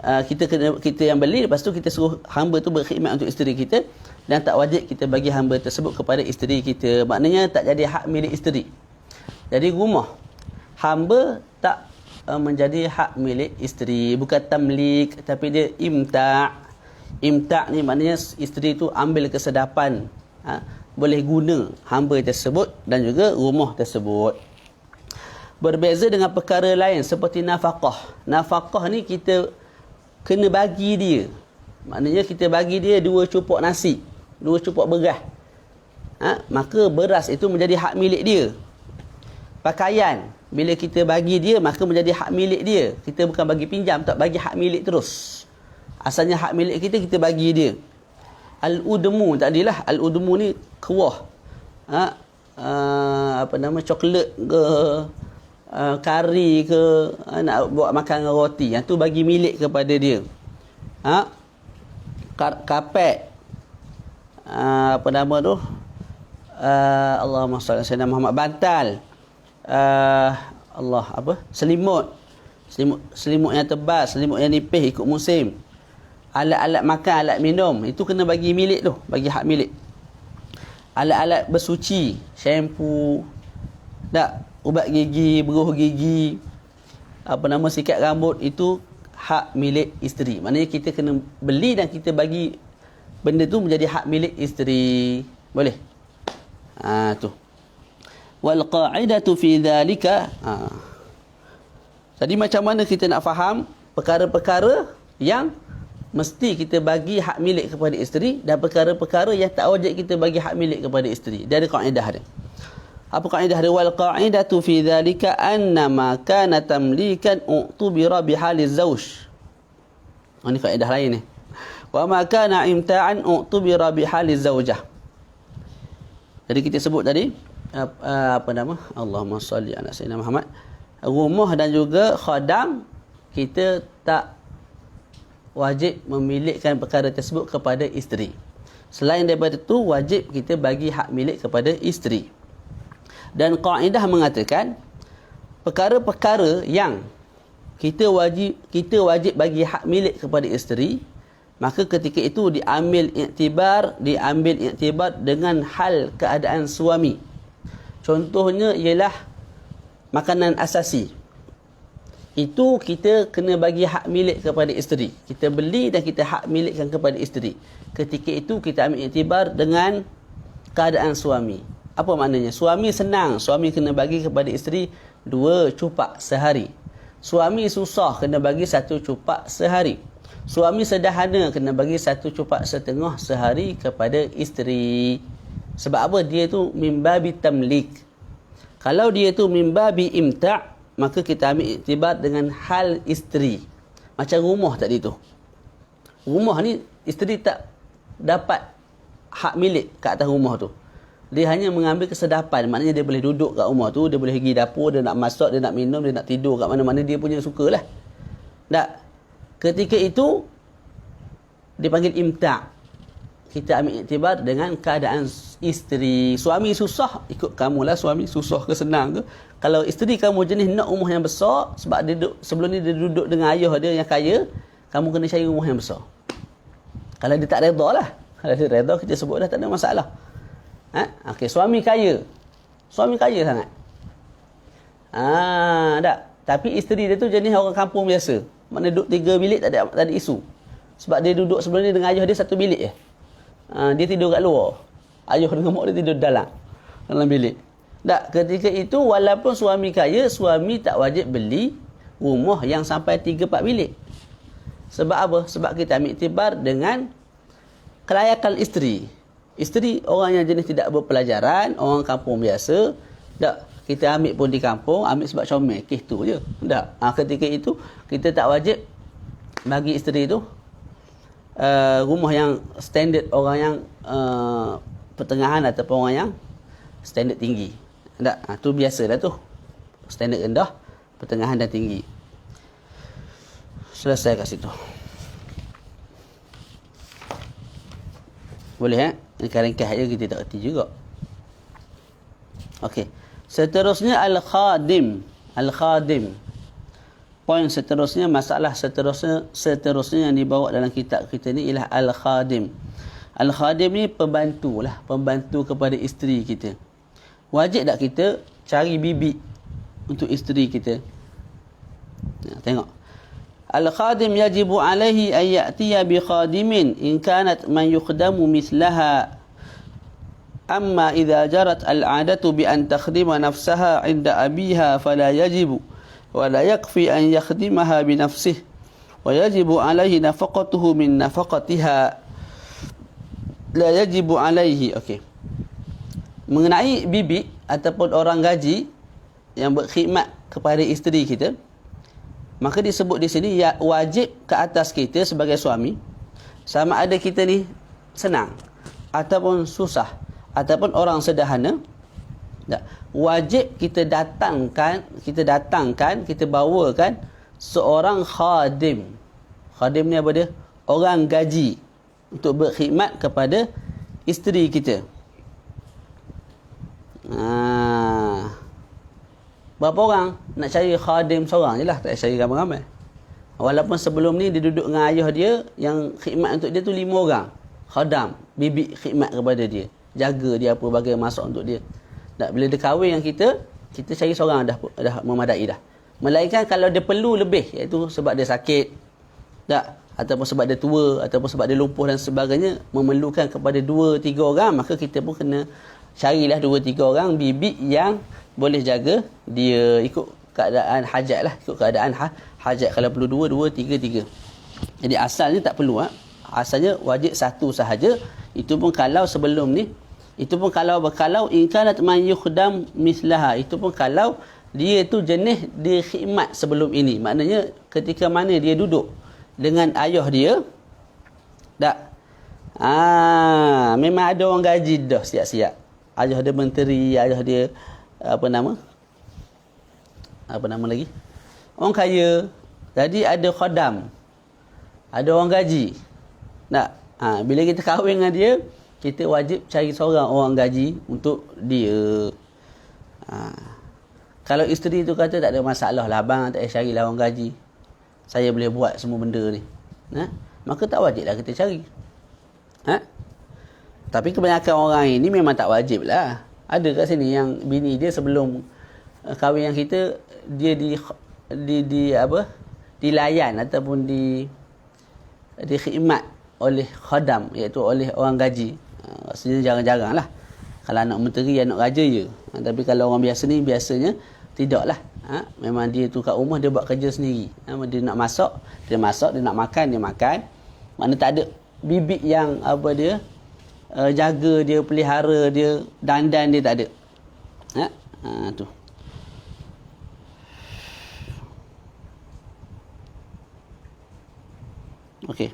kita yang beli, lepas tu kita suruh hamba tu berkhidmat untuk isteri kita, dan tak wajib kita bagi hamba tersebut kepada isteri kita. Maknanya tak jadi hak milik isteri. Jadi rumah hamba tak menjadi hak milik isteri. Bukan tamlik, tapi dia imta'. Imta' ni maknanya isteri tu ambil kesedapan, boleh guna hamba tersebut dan juga rumah tersebut. Berbeza dengan perkara lain seperti nafkah. Nafkah ni kita kena bagi dia. Maknanya kita bagi dia 2 cupuk nasi, 2 cupuk beras. Maka beras itu menjadi hak milik dia. Pakaian, bila kita bagi dia, maka menjadi hak milik dia. Kita bukan bagi pinjam, tak, bagi hak milik terus. Asalnya hak milik kita, kita bagi dia. Al-udmu tadilah, al-udmu ni kuah. Coklat ke, kari ke, nak buat makan dengan roti. Yang tu bagi milik kepada dia. Kapet. Allahumma salli ala sayyidina Muhammad. Bantal. Selimut yang tebal, selimut yang nipis ikut musim. Alat-alat makan, alat minum, itu kena bagi milik tu, bagi hak milik. Alat-alat bersuci, shampoo, ubat gigi, beruh gigi, sikat rambut, itu hak milik isteri. Maknanya kita kena beli dan kita bagi benda tu menjadi hak milik isteri. Boleh? Tu. Wal qa'idatu fi dhalika. Jadi macam mana kita nak faham perkara-perkara yang mesti kita bagi hak milik kepada isteri dan perkara-perkara yang tak wajib kita bagi hak milik kepada isteri. Dia ada kaedah dia. Apa kaedah dia? Wal qa'idatu fi dhalika anna ma kana tamlikan utubira bihaliz zawj. Ini kaedah lain ni. Wa ma kana imta'an utubira bihaliz zawjah. Jadi kita sebut tadi Allahumma salli ala sayyidina Muhammad. Rumah dan juga khadam, kita tak wajib memilikkan perkara tersebut kepada isteri. Selain daripada itu, wajib kita bagi hak milik kepada isteri. Dan kaedah mengatakan perkara-perkara yang kita wajib bagi hak milik kepada isteri, maka ketika itu diambil iktibar dengan hal keadaan suami. Contohnya ialah makanan asasi. Itu kita kena bagi hak milik kepada isteri. Kita beli dan kita hak milikkan kepada isteri. Ketika itu kita ambil iktibar dengan keadaan suami. Apa maknanya? Suami senang, suami kena bagi kepada isteri 2 cupak sehari. Suami susah, kena bagi 1 cupak sehari. Suami sederhana, kena bagi 1 cupak setengah sehari kepada isteri. Sebab apa? Dia tu mimbabi tamlik. Kalau dia tu mimbabi imta', maka kita ambil iktibar dengan hal isteri. Macam rumah tadi tu. Rumah ni isteri tak dapat hak milik ke atas rumah tu. Dia hanya mengambil kesedapan. Maknanya dia boleh duduk kat rumah tu, dia boleh pergi dapur, dia nak masak, dia nak minum, dia nak tidur kat mana-mana dia punya sukalah. Tak. Ketika itu dipanggil imta'. Kita ambil iktibar dengan keadaan isteri. Suami susah, ikut kamulah, suami susah ke senang ke. Kalau isteri kamu jenis nak rumah yang besar, sebab dia sebelum ni dia duduk dengan ayah dia yang kaya, kamu kena cari rumah yang besar. Kalau dia tak redha lah. Kalau dia redha, kita sebut dah, tak ada masalah. Okey, suami kaya. Suami kaya sangat. Tak. Tapi isteri dia tu jenis orang kampung biasa. Mana duduk 3 bilik tak ada isu. Sebab dia duduk sebelum ni dengan ayah dia 1 bilik je. Dia tidur kat luar. Ayah dengan mak dia tidur dalam bilik. Tak, ketika itu walaupun suami kaya, suami tak wajib beli rumah yang sampai 3-4 bilik. Sebab apa? Sebab kita ambil iktibar dengan kelayakan isteri. Isteri orang yang jenis tidak berpelajaran, orang kampung biasa. Tak, kita ambil pun di kampung, ambil sebab comel, kes tu je. Tak, ketika itu kita tak wajib bagi isteri tu rumah yang standard orang yang pertengahan ataupun orang yang standard tinggi. Tak, tu biasalah tu. Standard rendah, pertengahan dan tinggi. Selesai kat situ. Boleh Ini ringkas aja, kita tak erti juga. Okey. Seterusnya al-khadim. Al-khadim. Poin seterusnya, masalah seterusnya yang dibawa dalam kitab kita ni ialah al-khadim. Al-khadim ni pembantu lah, pembantu kepada isteri kita. Wajib tak kita cari bibi untuk isteri kita. Tengok. Al-khadim yajibu alaihi an ya'tiya bi khadimin in kanat man yukhdamu mithlaha. Amma idza jarat al-'adatu bi an takhdima nafsaha 'inda abiha fala yajibu wa la yakfi an yakhdimaha bi nafsihi wa yajibu alaihi nafaqatuhu min nafaqatiha. La yajibu alaihi. Okey. Mengenai bibi ataupun orang gaji yang berkhidmat kepada isteri kita, maka disebut di sini ya wajib ke atas kita sebagai suami, sama ada kita ni senang ataupun susah ataupun orang sederhana, tak, wajib kita datangkan, kita bawakan seorang khadim. Khadim ni apa dia? Orang gaji untuk berkhidmat kepada isteri kita. Berapa orang nak cari khadim seorang je lah, tak cari ramai-ramai. Walaupun sebelum ni dia duduk dengan ayah dia, yang khidmat untuk dia tu 5 orang khadam, bibi khidmat kepada dia, jaga dia apa bagai masak untuk dia. Tak, bila dia kahwin yang kita cari seorang dah memadai dah. Melainkan kalau dia perlu lebih, iaitu sebab dia sakit, tak, ataupun sebab dia tua, ataupun sebab dia lumpuh dan sebagainya, memerlukan kepada 2-3 orang, maka kita pun kena carilah 2-3 orang bibi yang boleh jaga dia ikut keadaan hajat lah, ikut keadaan hajat. Kalau perlu 2, 3. Jadi asalnya tak perlu, asalnya wajib 1 sahaja. Itu pun kalau sebelum ni, itu pun kalau in kanat man yukhdam mislaha, itu pun kalau dia tu jenis dia khidmat sebelum ini. Maknanya ketika mana dia duduk dengan ayah dia, tak, memang ada orang gaji dah siap-siap. Ayah dia menteri, ayah dia apa nama lagi, orang kaya. Jadi ada khadam, ada orang gaji. Tak, bila kita kahwin dengan dia, kita wajib cari seorang orang gaji untuk dia. Kalau isteri tu kata tak ada masalah lah abang, tak payah carilah orang gaji, saya boleh buat semua benda ni, maka tak wajib lah kita cari. Tapi kebanyakan orang ini memang tak wajib lah. Ada kat sini yang bini dia sebelum kahwin yang kita, dia dilayan ataupun dikhidmat oleh khadam, iaitu oleh orang gaji. Rasanya jarang-jarang lah. Kalau anak menteri, anak raja je. Tapi kalau orang biasa ni, biasanya tidaklah. Memang dia tu kat rumah, dia buat kerja sendiri. Dia nak masak, dia masak. Dia nak makan, dia makan. Mana tak ada bibik yang jaga dia, pelihara dia, dandan dia, tak ada. Tu. Okey.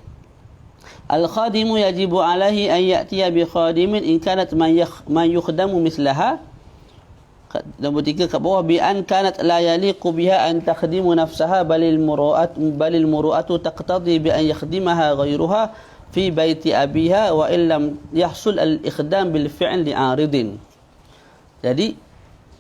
Al-khadimu yajibu alaihi an ya'tiya bi khadimin in kanat man yukhdamu mislaha. Nombor 3 kat bawah, bi an kanat la yaliqu biha an takhdimu nafsaha balil muru'atu taqtadi bi an yakhdimaha ghayruha fi baiti abiha wa illam yahsul al-ikhdam bil fi'l li'aridin. Jadi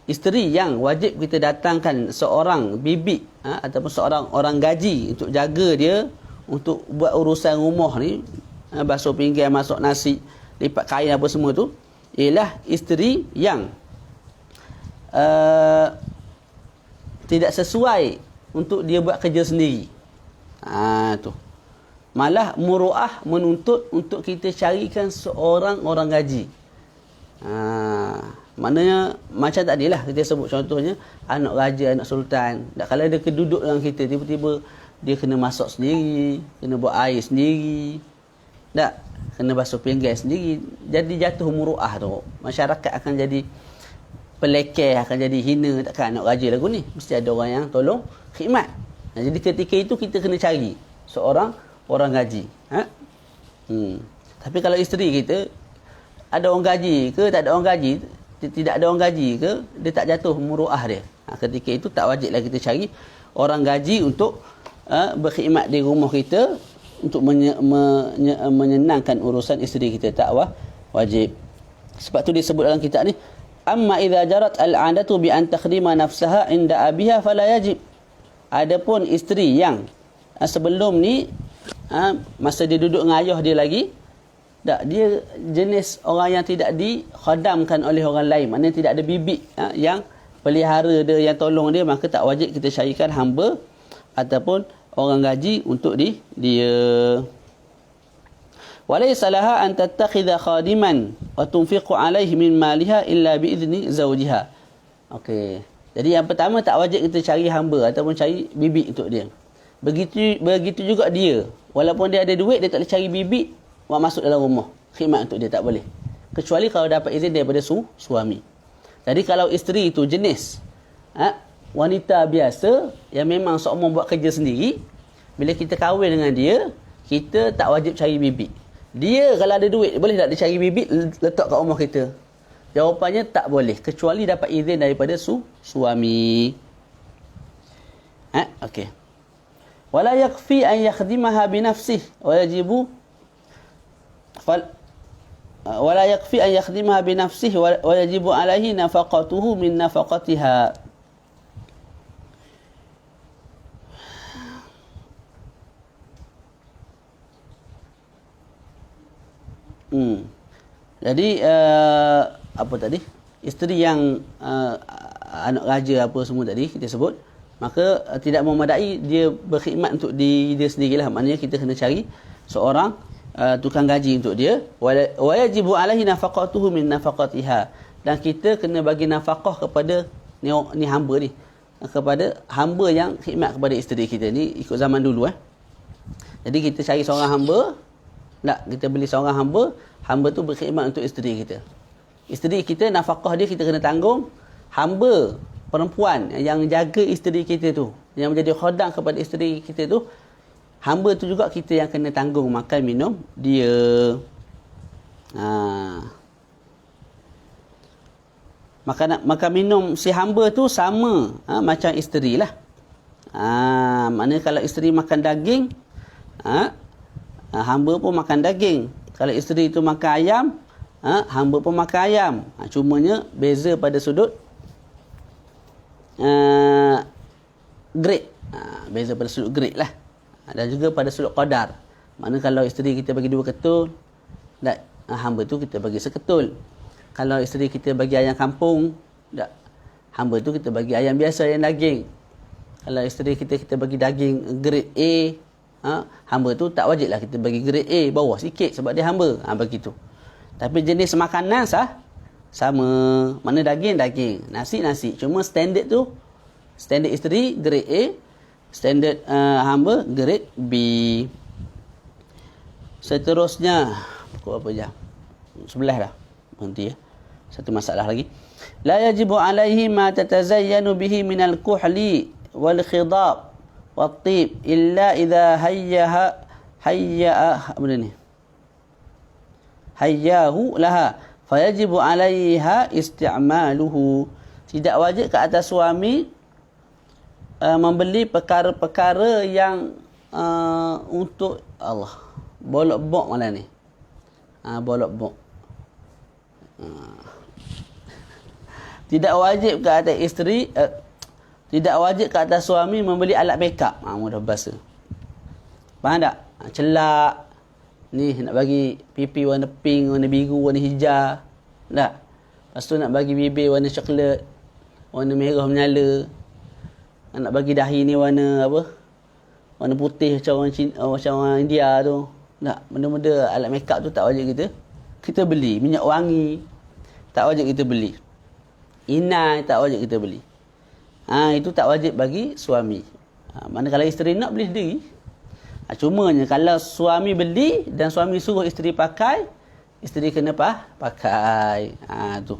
isteri yang wajib kita datangkan seorang bibi ataupun seorang orang gaji untuk jaga dia, untuk buat urusan rumah ni, basuh pinggan, masak nasi, lipat kain apa semua tu, ialah isteri yang tidak sesuai untuk dia buat kerja sendiri. Tu. Malah muru'ah menuntut untuk kita carikan seorang orang gaji. Maknanya macam tadi lah kita sebut contohnya, anak raja, anak sultan. Tak, kalau dia keduduk dengan kita, tiba-tiba dia kena masak sendiri, kena buat air sendiri, tak, kena basuh pinggan sendiri. Jadi jatuh muru'ah tu. Masyarakat akan jadi pelekeh, akan jadi hina. Takkan anak raja lagu ni, mesti ada orang yang tolong khidmat. Jadi ketika itu kita kena cari seorang orang gaji. Tapi kalau isteri kita ada orang gaji ke tak ada orang gaji, tidak ada orang gaji ke, dia tak jatuh muru'ah dia. Ketika itu tak wajiblah kita cari orang gaji untuk berkhidmat di rumah kita, untuk menyenangkan urusan isteri kita. Tak wajib. Sebab tu disebut dalam kitab ni, amma idza jarat al-'adatu bi an takhdima nafsaha 'inda abiha fala yajib. Adapun isteri yang sebelum ni, masa dia duduk dengan ayah dia lagi, tak, dia jenis orang yang tidak dikhadamkan oleh orang lain, maknanya tidak ada bibi yang pelihara dia, yang tolong dia, maka tak wajib kita carikan hamba ataupun orang gaji untuk dia. Walaysa laha an tattakhidha khadiman wa tunfiqu alayhi min maliha illa bi idzni zawjiha. Okey. Jadi yang pertama, tak wajib kita cari hamba ataupun cari bibik untuk dia. Begitu juga dia. Walaupun dia ada duit, dia tak boleh cari bibik buat masuk dalam rumah. Khidmat untuk dia tak boleh. Kecuali kalau dapat izin daripada suami. Jadi kalau isteri itu jenis wanita biasa yang memang seumur buat kerja sendiri, bila kita kahwin dengan dia, kita tak wajib cari bibik. Dia kalau ada duit, boleh tak dia cari bibik letak kat rumah kita? Jawapannya tak boleh, kecuali dapat izin daripada suami. Okey. Wala yakfi an yakhdimaha bi nafsihi wa yajibu wala yakfi an yakhdimaha bi nafsihi wa yajibu alaihi nafaqatuhu min nafaqatiha. Jadi apa tadi? Isteri yang anak raja apa semua tadi kita sebut, maka tidak memadai dia berkhidmat untuk dia sendirilah. Maknanya kita kena cari seorang tukang gaji untuk dia. Wa yajibu alaihi nafaqatuhu min nafaqatiha. Dan kita kena bagi nafkah kepada ni hamba ni, kepada hamba yang khidmat kepada isteri kita ni, ikut zaman dulu. Jadi kita cari seorang hamba, kita beli seorang hamba tu berkhidmat untuk isteri kita. Isteri kita, nafkah dia kita kena tanggung. Hamba perempuan yang jaga isteri kita tu, yang menjadi khodam kepada isteri kita tu, hamba tu juga kita yang kena tanggung makan minum dia. Makan minum si hamba tu sama macam isteri lah. Maknanya kalau isteri makan daging, hamba pun makan daging. Kalau isteri tu makan ayam, hamba pun makan ayam. Cumanya beza pada sudut grade. Beza pada sudut grade lah. Dan juga pada sudut qadar. Maknanya kalau isteri kita bagi 2 ketul, hamba tu kita bagi seketul. Kalau isteri kita bagi ayam kampung, hamba tu kita bagi ayam biasa, ayam daging. Kalau isteri kita bagi daging grade A, hamba tu tak wajib lah kita bagi grade A, bawah sikit sebab dia hamba. Begitu. Tapi jenis makanan sama. Mana daging, nasi. Cuma standard tu, standard isteri grade A, standard hamba grade B. Seterusnya, pukul apa jam? 11 dah. Berhenti ya. Satu masalah lagi. La yajibu alaihi ma tatazayyanu bihi minal kuhli wal khidab wat-tib illa idza hayyahu laha fayajibu alaiha isti'maluhu. Tidak wajib ke atas suami membeli perkara-perkara yang untuk Allah. Bolok bok malah ni. Bolok bok. Tidak wajib ke atas isteri, tidak wajib ke atas suami membeli alat makeup. Mudah bahasa. Faham tak? Celak. Ni nak bagi pipi warna pink, warna biru, warna hijau. Tak? Lepas tu nak bagi bibir warna coklat, warna merah menyala. Nak bagi dahi ni warna apa? Warna putih macam orang Cina, macam orang India tu. Tak? Benda-benda alat makeup tu tak wajib kita beli. Minyak wangi tak wajib kita beli. Inai tak wajib kita beli. Itu tak wajib bagi suami. Mana kalau isteri nak beli sendiri. Cumanya kalau suami beli dan suami suruh isteri pakai, isteri kena pakai. Tu.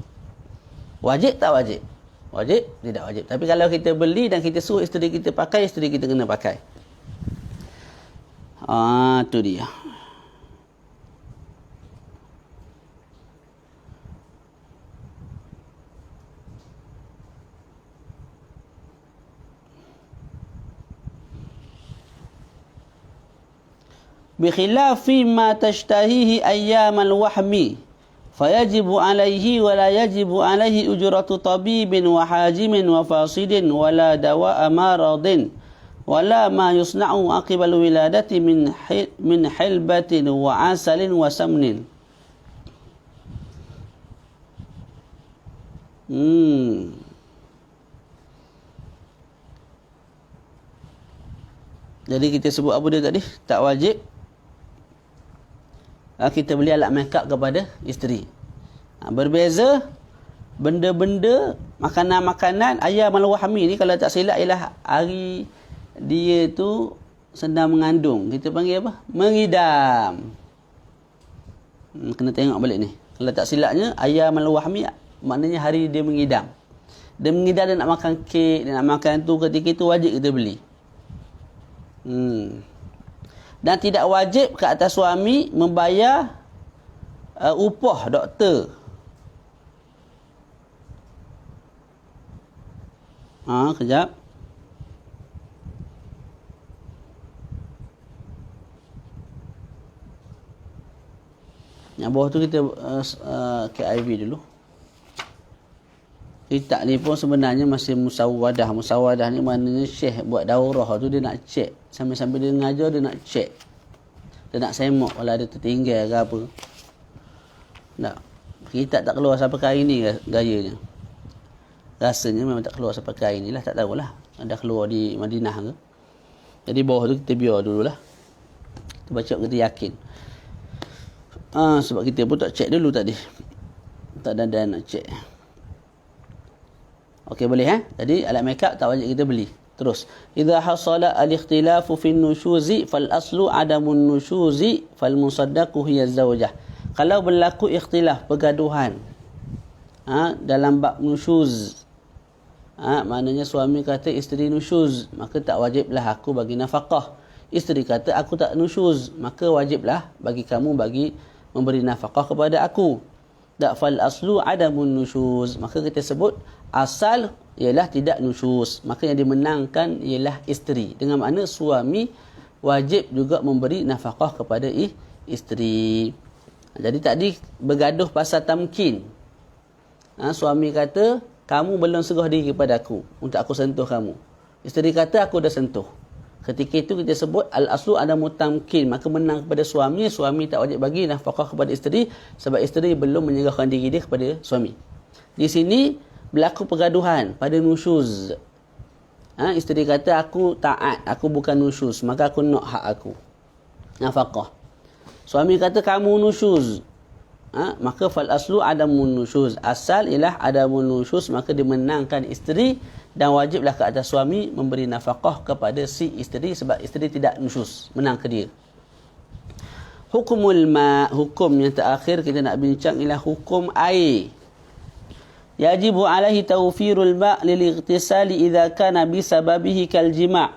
Wajib tak wajib? Wajib, tidak wajib. Tapi kalau kita beli dan kita suruh isteri kita pakai, isteri kita kena pakai. Tu dia. بخلاف ما تشتهيه أيام الوحم فيجب عليه ولا يجب عليه أجرة طبيب وحاجم وفاصد ولا دواء مرض ولا ما يصنع عقب الولادة من حلبة وعسل وسمن. Jadi kita sebut apa dia tadi? Tak wajib kita beli alat makeup kepada isteri. Berbeza benda-benda, makanan-makanan ayam al-wahmi ni, kalau tak silap ialah hari dia tu sedang mengandung. Kita panggil apa? Mengidam. Kena tengok balik ni. Kalau tak silapnya ayam al-wahmi maknanya hari dia mengidam. Dia mengidam, dia nak makan kek, dia nak makan tu, ketika itu wajib kita beli. Dan tidak wajib ke atas suami membayar upah doktor. Kejap. Yang bawah tu kita KIV dulu. Kita ni pun sebenarnya masih musawadah. Musawadah ni maknanya syekh buat daurah tu, dia nak cek. Sambil-sambil dia mengajar, dia nak cek. Dia nak semak kalau ada tertinggal ke apa. Tak. Kita tak keluar sampai ke hari ni gayanya. Rasanya memang tak keluar sampai ke hari ni lah. Tak tahulah. Ada keluar di Madinah ke. Jadi bawah tu kita biar dululah. Kita baca, kita yakin. Sebab kita pun tak cek dulu tadi. Tak ada nak cek. Okey, boleh Jadi alat makeup tak wajib kita beli. Terus, idza hasala al-ikhtilafu fi an-nushuzi fal aslu adamun nushuzi fal musaddaqu hiya az-zawjah. Kalau berlaku ikhtilaf, pergaduhan dalam bab nushuz, maknanya suami kata isteri nushuz, maka tak wajiblah aku bagi nafkah. Isteri kata aku tak nushuz, maka wajiblah bagi kamu memberi nafkah kepada aku. Tak, fal aslu adamun nushuz, maka kita sebut asal ialah tidak nusyuz. Maka yang dimenangkan ialah isteri. Dengan makna suami wajib juga memberi nafkah kepada isteri. Jadi tadi bergaduh pasal tamkin. Suami kata, kamu belum serah diri kepada aku untuk aku sentuh kamu. Isteri kata, aku dah sentuh. Ketika itu kita sebut al-aslu adamu tamkin. Maka menang kepada suami. Suami tak wajib bagi nafkah kepada isteri sebab isteri belum menyerahkan diri dia kepada suami. Di sini berlaku pergaduhan pada nusyuz. Isteri kata aku taat, aku bukan nusyuz, maka aku nak hak aku, nafkah. Suami kata kamu nusyuz, maka fal aslu adamun nusyuz, asal ialah adamun nusyuz, maka dimenangkan isteri dan wajiblah ke atas suami memberi nafkah kepada si isteri sebab isteri tidak nusyuz, menang ke dia. Hukumul ma, hukum yang terakhir kita nak bincang ialah hukum air. Yajibu alaihi tawfirul ma' lil ightisali idza kana bi sababihi kal jima'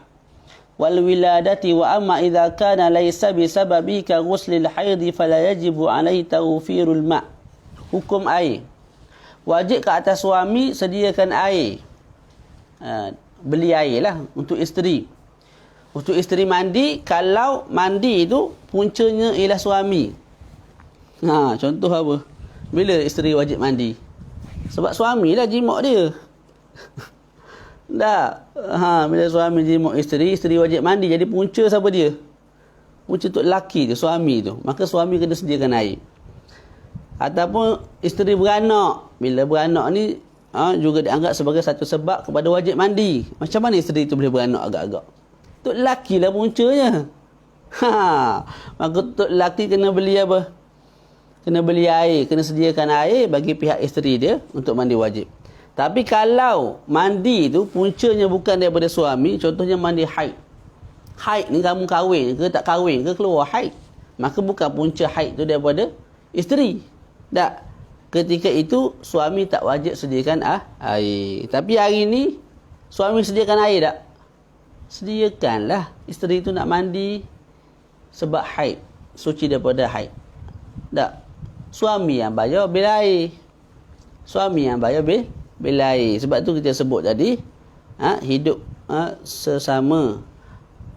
wal wiladati wa amma idza kana laysa bi sababihi ka ghuslil haid fala yajibu alaihi tawfirul ma'. Hukum air. Wajib ke atas suami sediakan air. Beli air lah untuk isteri. Untuk isteri mandi, kalau mandi itu puncanya ialah suami. Contoh apa? Bila isteri wajib mandi? Sebab suami lah jimak dia. Tak. Bila suami jimak isteri, isteri wajib mandi. Jadi punca siapa dia? Punca untuk lelaki tu, suami tu. Maka suami kena sediakan air. Ataupun isteri beranak. Bila beranak ni juga dianggap sebagai satu sebab kepada wajib mandi. Macam mana isteri tu boleh beranak agak-agak? Untuk lelaki lah puncanya. Maka untuk lelaki kena beli apa? Kena beli air, kena sediakan air bagi pihak isteri dia untuk mandi wajib. Tapi kalau mandi tu puncanya bukan daripada suami, contohnya mandi haid. Haid ni kamu kahwin ke tak kahwin ke keluar haid, maka bukan punca haid tu daripada isteri. Tak. Ketika itu suami tak wajib sediakan air. Tapi hari ni suami sediakan air tak? Sediakanlah. Isteri tu nak mandi sebab haid, suci daripada haid. Tak. Suami yang bayar bil air. Suami yang bayar bil air. Sebab tu kita sebut tadi, hidup sesama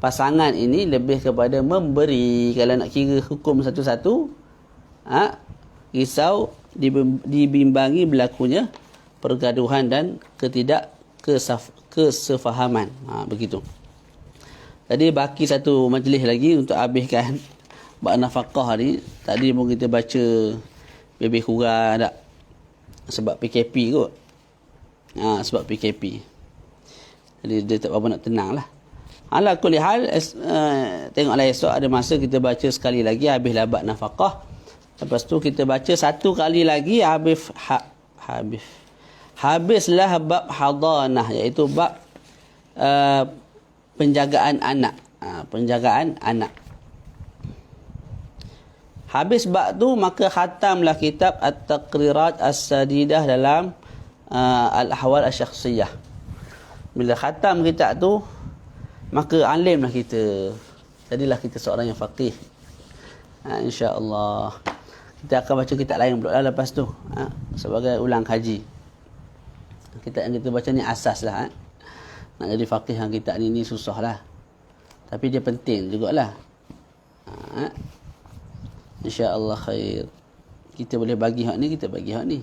pasangan ini lebih kepada memberi. Kalau nak kira hukum satu-satu, risau dibimbangi berlakunya pergaduhan dan kesefahaman. Begitu. Jadi baki satu majlis lagi untuk habiskan bab nafkah ni. Tadi pun kita baca lebih kurang tak? Sebab PKP kot. Sebab PKP. Jadi dia tak apa nak tenang lah. Ala kulli hal, tengoklah esok ada masa kita baca sekali lagi habislah bab nafaqah. Lepas tu kita baca satu kali lagi habislah bab hadanah, iaitu bab penjagaan anak. Penjagaan anak. Habis bab tu maka khatamlah kitab At-Taqrirat As-Sadidah dalam Al-Ahwal Asy-Syakhsiyah. Bila khatam kitab tu maka alimlah kita. Jadilah kita seorang yang faqih. Insya-Allah. Kita akan baca kitab lain pula lepas tu. Sebagai ulang kaji. Kitab yang kita baca ni asas lah. Nak jadi faqih yang kitab ni susah lah. Tapi dia penting jugalah. InsyaAllah khair. Kita boleh bagi hak ni, kita bagi hak ni.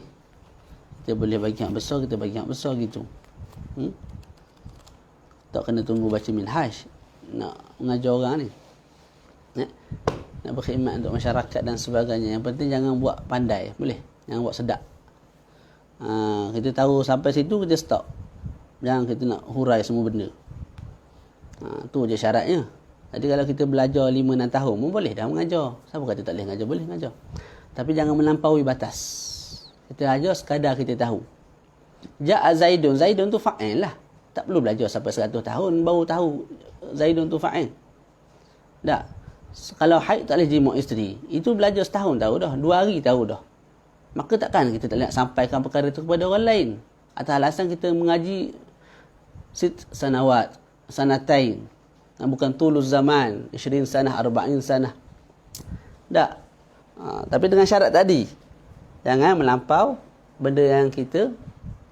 Kita boleh bagi hak besar, kita bagi hak besar gitu. Tak kena tunggu baca minhaj. Nak mengajar orang ni. Nak berkhidmat untuk masyarakat dan sebagainya. Yang penting jangan buat pandai. Boleh? Jangan buat sedap. Kita tahu sampai situ, kita stop. Jangan kita nak hurai semua benda. Tu je syaratnya. Jadi kalau kita belajar 5-6 tahun pun boleh dah mengajar. Siapa kata tak boleh mengajar? Boleh mengajar. Tapi jangan melampaui batas. Kita ajar sekadar kita tahu. Ja'a Zaidun. Zaidun tu fa'il lah. Tak perlu belajar sampai 100 tahun baru tahu Zaidun tu fa'il. Tak. Kalau haid tak boleh jima isteri. Itu belajar setahun tahu dah. 2 hari tahu dah. Maka takkan kita tak nak sampaikan perkara itu kepada orang lain. Atas alasan kita mengaji sanawat, sanatain. Bukan tulus zaman 20 sanah 40 sanah. Tak. Tapi dengan syarat tadi, jangan melampau benda yang kita,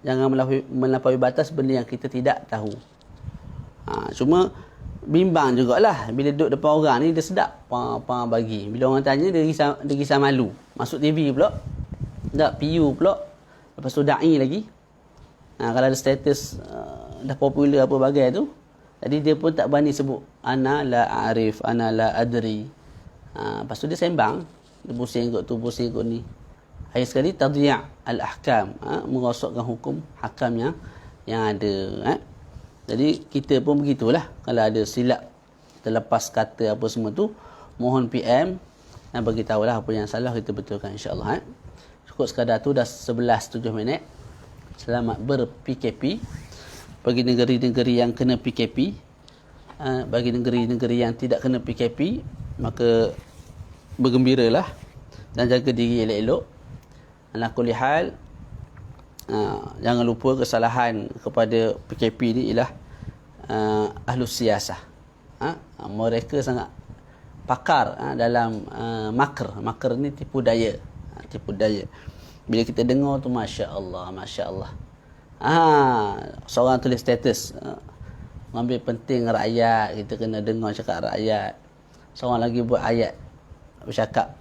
jangan melampaui batas benda yang kita tidak tahu. Cuma bimbang jugalah bila duduk depan orang ni dia sedap apa bagi. Bila orang tanya dia risau malu. Masuk TV pula. Tak, PU pula. Lepas tu da'i lagi. Kalau ada status dah popular apa bagai tu, jadi dia pun tak berani sebut ana la a'rif, ana la adri. Lepas tu dia sembang, dia pusing kot tu, pusing kot ni. Akhir sekali tadhiya' al-ahkam, merosakkan hukum hakam yang ada. Jadi kita pun begitulah. Kalau ada silap, terlepas kata apa semua tu, mohon PM dan bagi tahulah apa yang salah, kita betulkan insya-Allah. Cukup sekadar tu, dah 11:07 minit. Selamat ber-PKP. Bagi negeri-negeri yang kena PKP, bagi negeri-negeri yang tidak kena PKP, maka bergembiralah dan jaga diri elok-elok. Ala kulli hal, jangan lupa kesalahan kepada PKP ni ialah ahlus siasah. Mereka sangat pakar dalam makr. Makr ni tipu daya. Tipu daya. Bila kita dengar tu, Masya Allah, Masya Allah. Seorang tulis status, mengambil penting rakyat, kita kena dengar cakap rakyat. Seorang lagi buat ayat bercakap,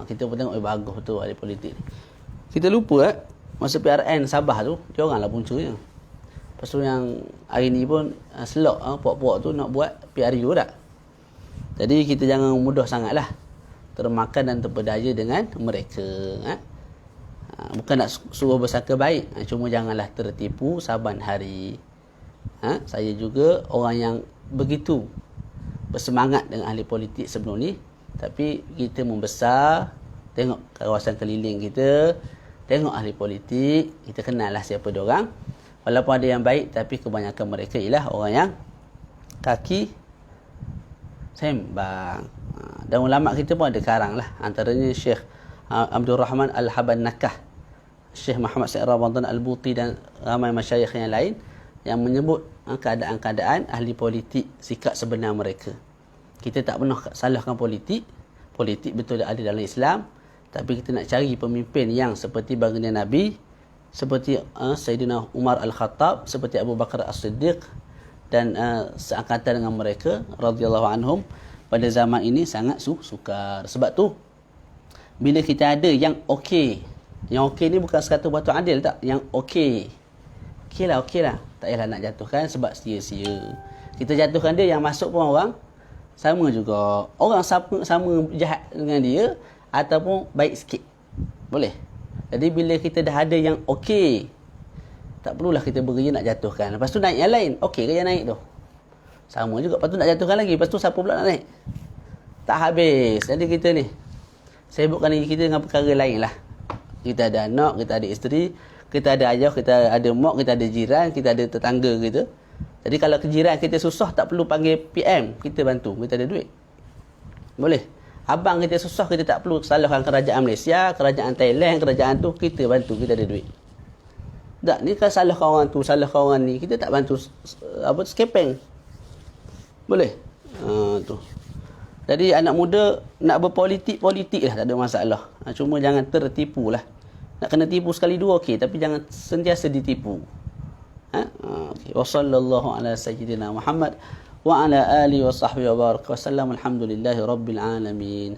kita pun tengok bagus tu ahli politik ni. Kita lupa masa PRN Sabah tu, dia oranglah puncanya. Lepas tu yang hari ni pun selok puak-puak tu nak buat PRU tak. Jadi kita jangan mudah sangatlah termakan dan terpedaya dengan mereka. Bukan nak suruh bersangka baik, cuma janganlah tertipu saban hari. Saya juga orang yang begitu bersemangat dengan ahli politik sebelum ni, tapi kita membesar, tengok kawasan keliling kita, tengok ahli politik, kita kenal lah siapa diorang. Walaupun ada yang baik, tapi kebanyakan mereka ialah orang yang kaki sembang. Dan ulama kita pun ada karang lah, antaranya Syekh Abdul Rahman Al-Haban Nakah, Syekh Muhammad Said Ramadan Al-Buti dan ramai masyayikh yang lain yang menyebut keadaan-keadaan ahli politik, sikap sebenar mereka. Kita tak pernah salahkan politik. Politik betul ada dalam Islam, tapi kita nak cari pemimpin yang seperti baginda Nabi, seperti Sayyidina Umar Al-Khattab, seperti Abu Bakar As-Siddiq dan seangkatan dengan mereka radhiyallahu anhum. Pada zaman ini sangat sukar. Sebab tu bila kita ada yang okey, yang okey ni bukan sekata batu adil tak, yang okey. Okey lah. Tak payahlah nak jatuhkan sebab sia-sia. Kita jatuhkan dia, yang masuk pun orang sama juga. Orang sama jahat dengan dia ataupun baik sikit. Boleh. Jadi bila kita dah ada yang okey, tak perlulah kita bekerja nak jatuhkan. Lepas tu naik yang lain. Okey ke yang naik tu? Sama juga. Lepas tu nak jatuhkan lagi. Lepas tu siapa pula nak naik? Tak habis. Jadi kita ni sibukkan diri kita dengan perkara lain lah. Kita ada anak, kita ada isteri, kita ada ayah, kita ada mak, kita ada jiran, kita ada tetangga kita. Jadi kalau jiran kita susah, tak perlu panggil PM, kita bantu, kita ada duit. Boleh. Abang kita susah, kita tak perlu salahkan kerajaan Malaysia, kerajaan Thailand, kerajaan tu, kita bantu, kita ada duit. Tak, ni kan salahkan orang tu, salahkan orang ni, kita tak bantu skepeng. Boleh. Tu. Jadi anak muda nak berpolitik lah, tak ada masalah. Cuma jangan tertipu lah. Nak kena tipu sekali dua okey, tapi jangan sentiasa ditipu. Okay. Wa sallallahu ala sayyidina Muhammad wa ala alihi wa sahbihi wa baraka wa sallam. Alhamdulillahi rabbil alamin.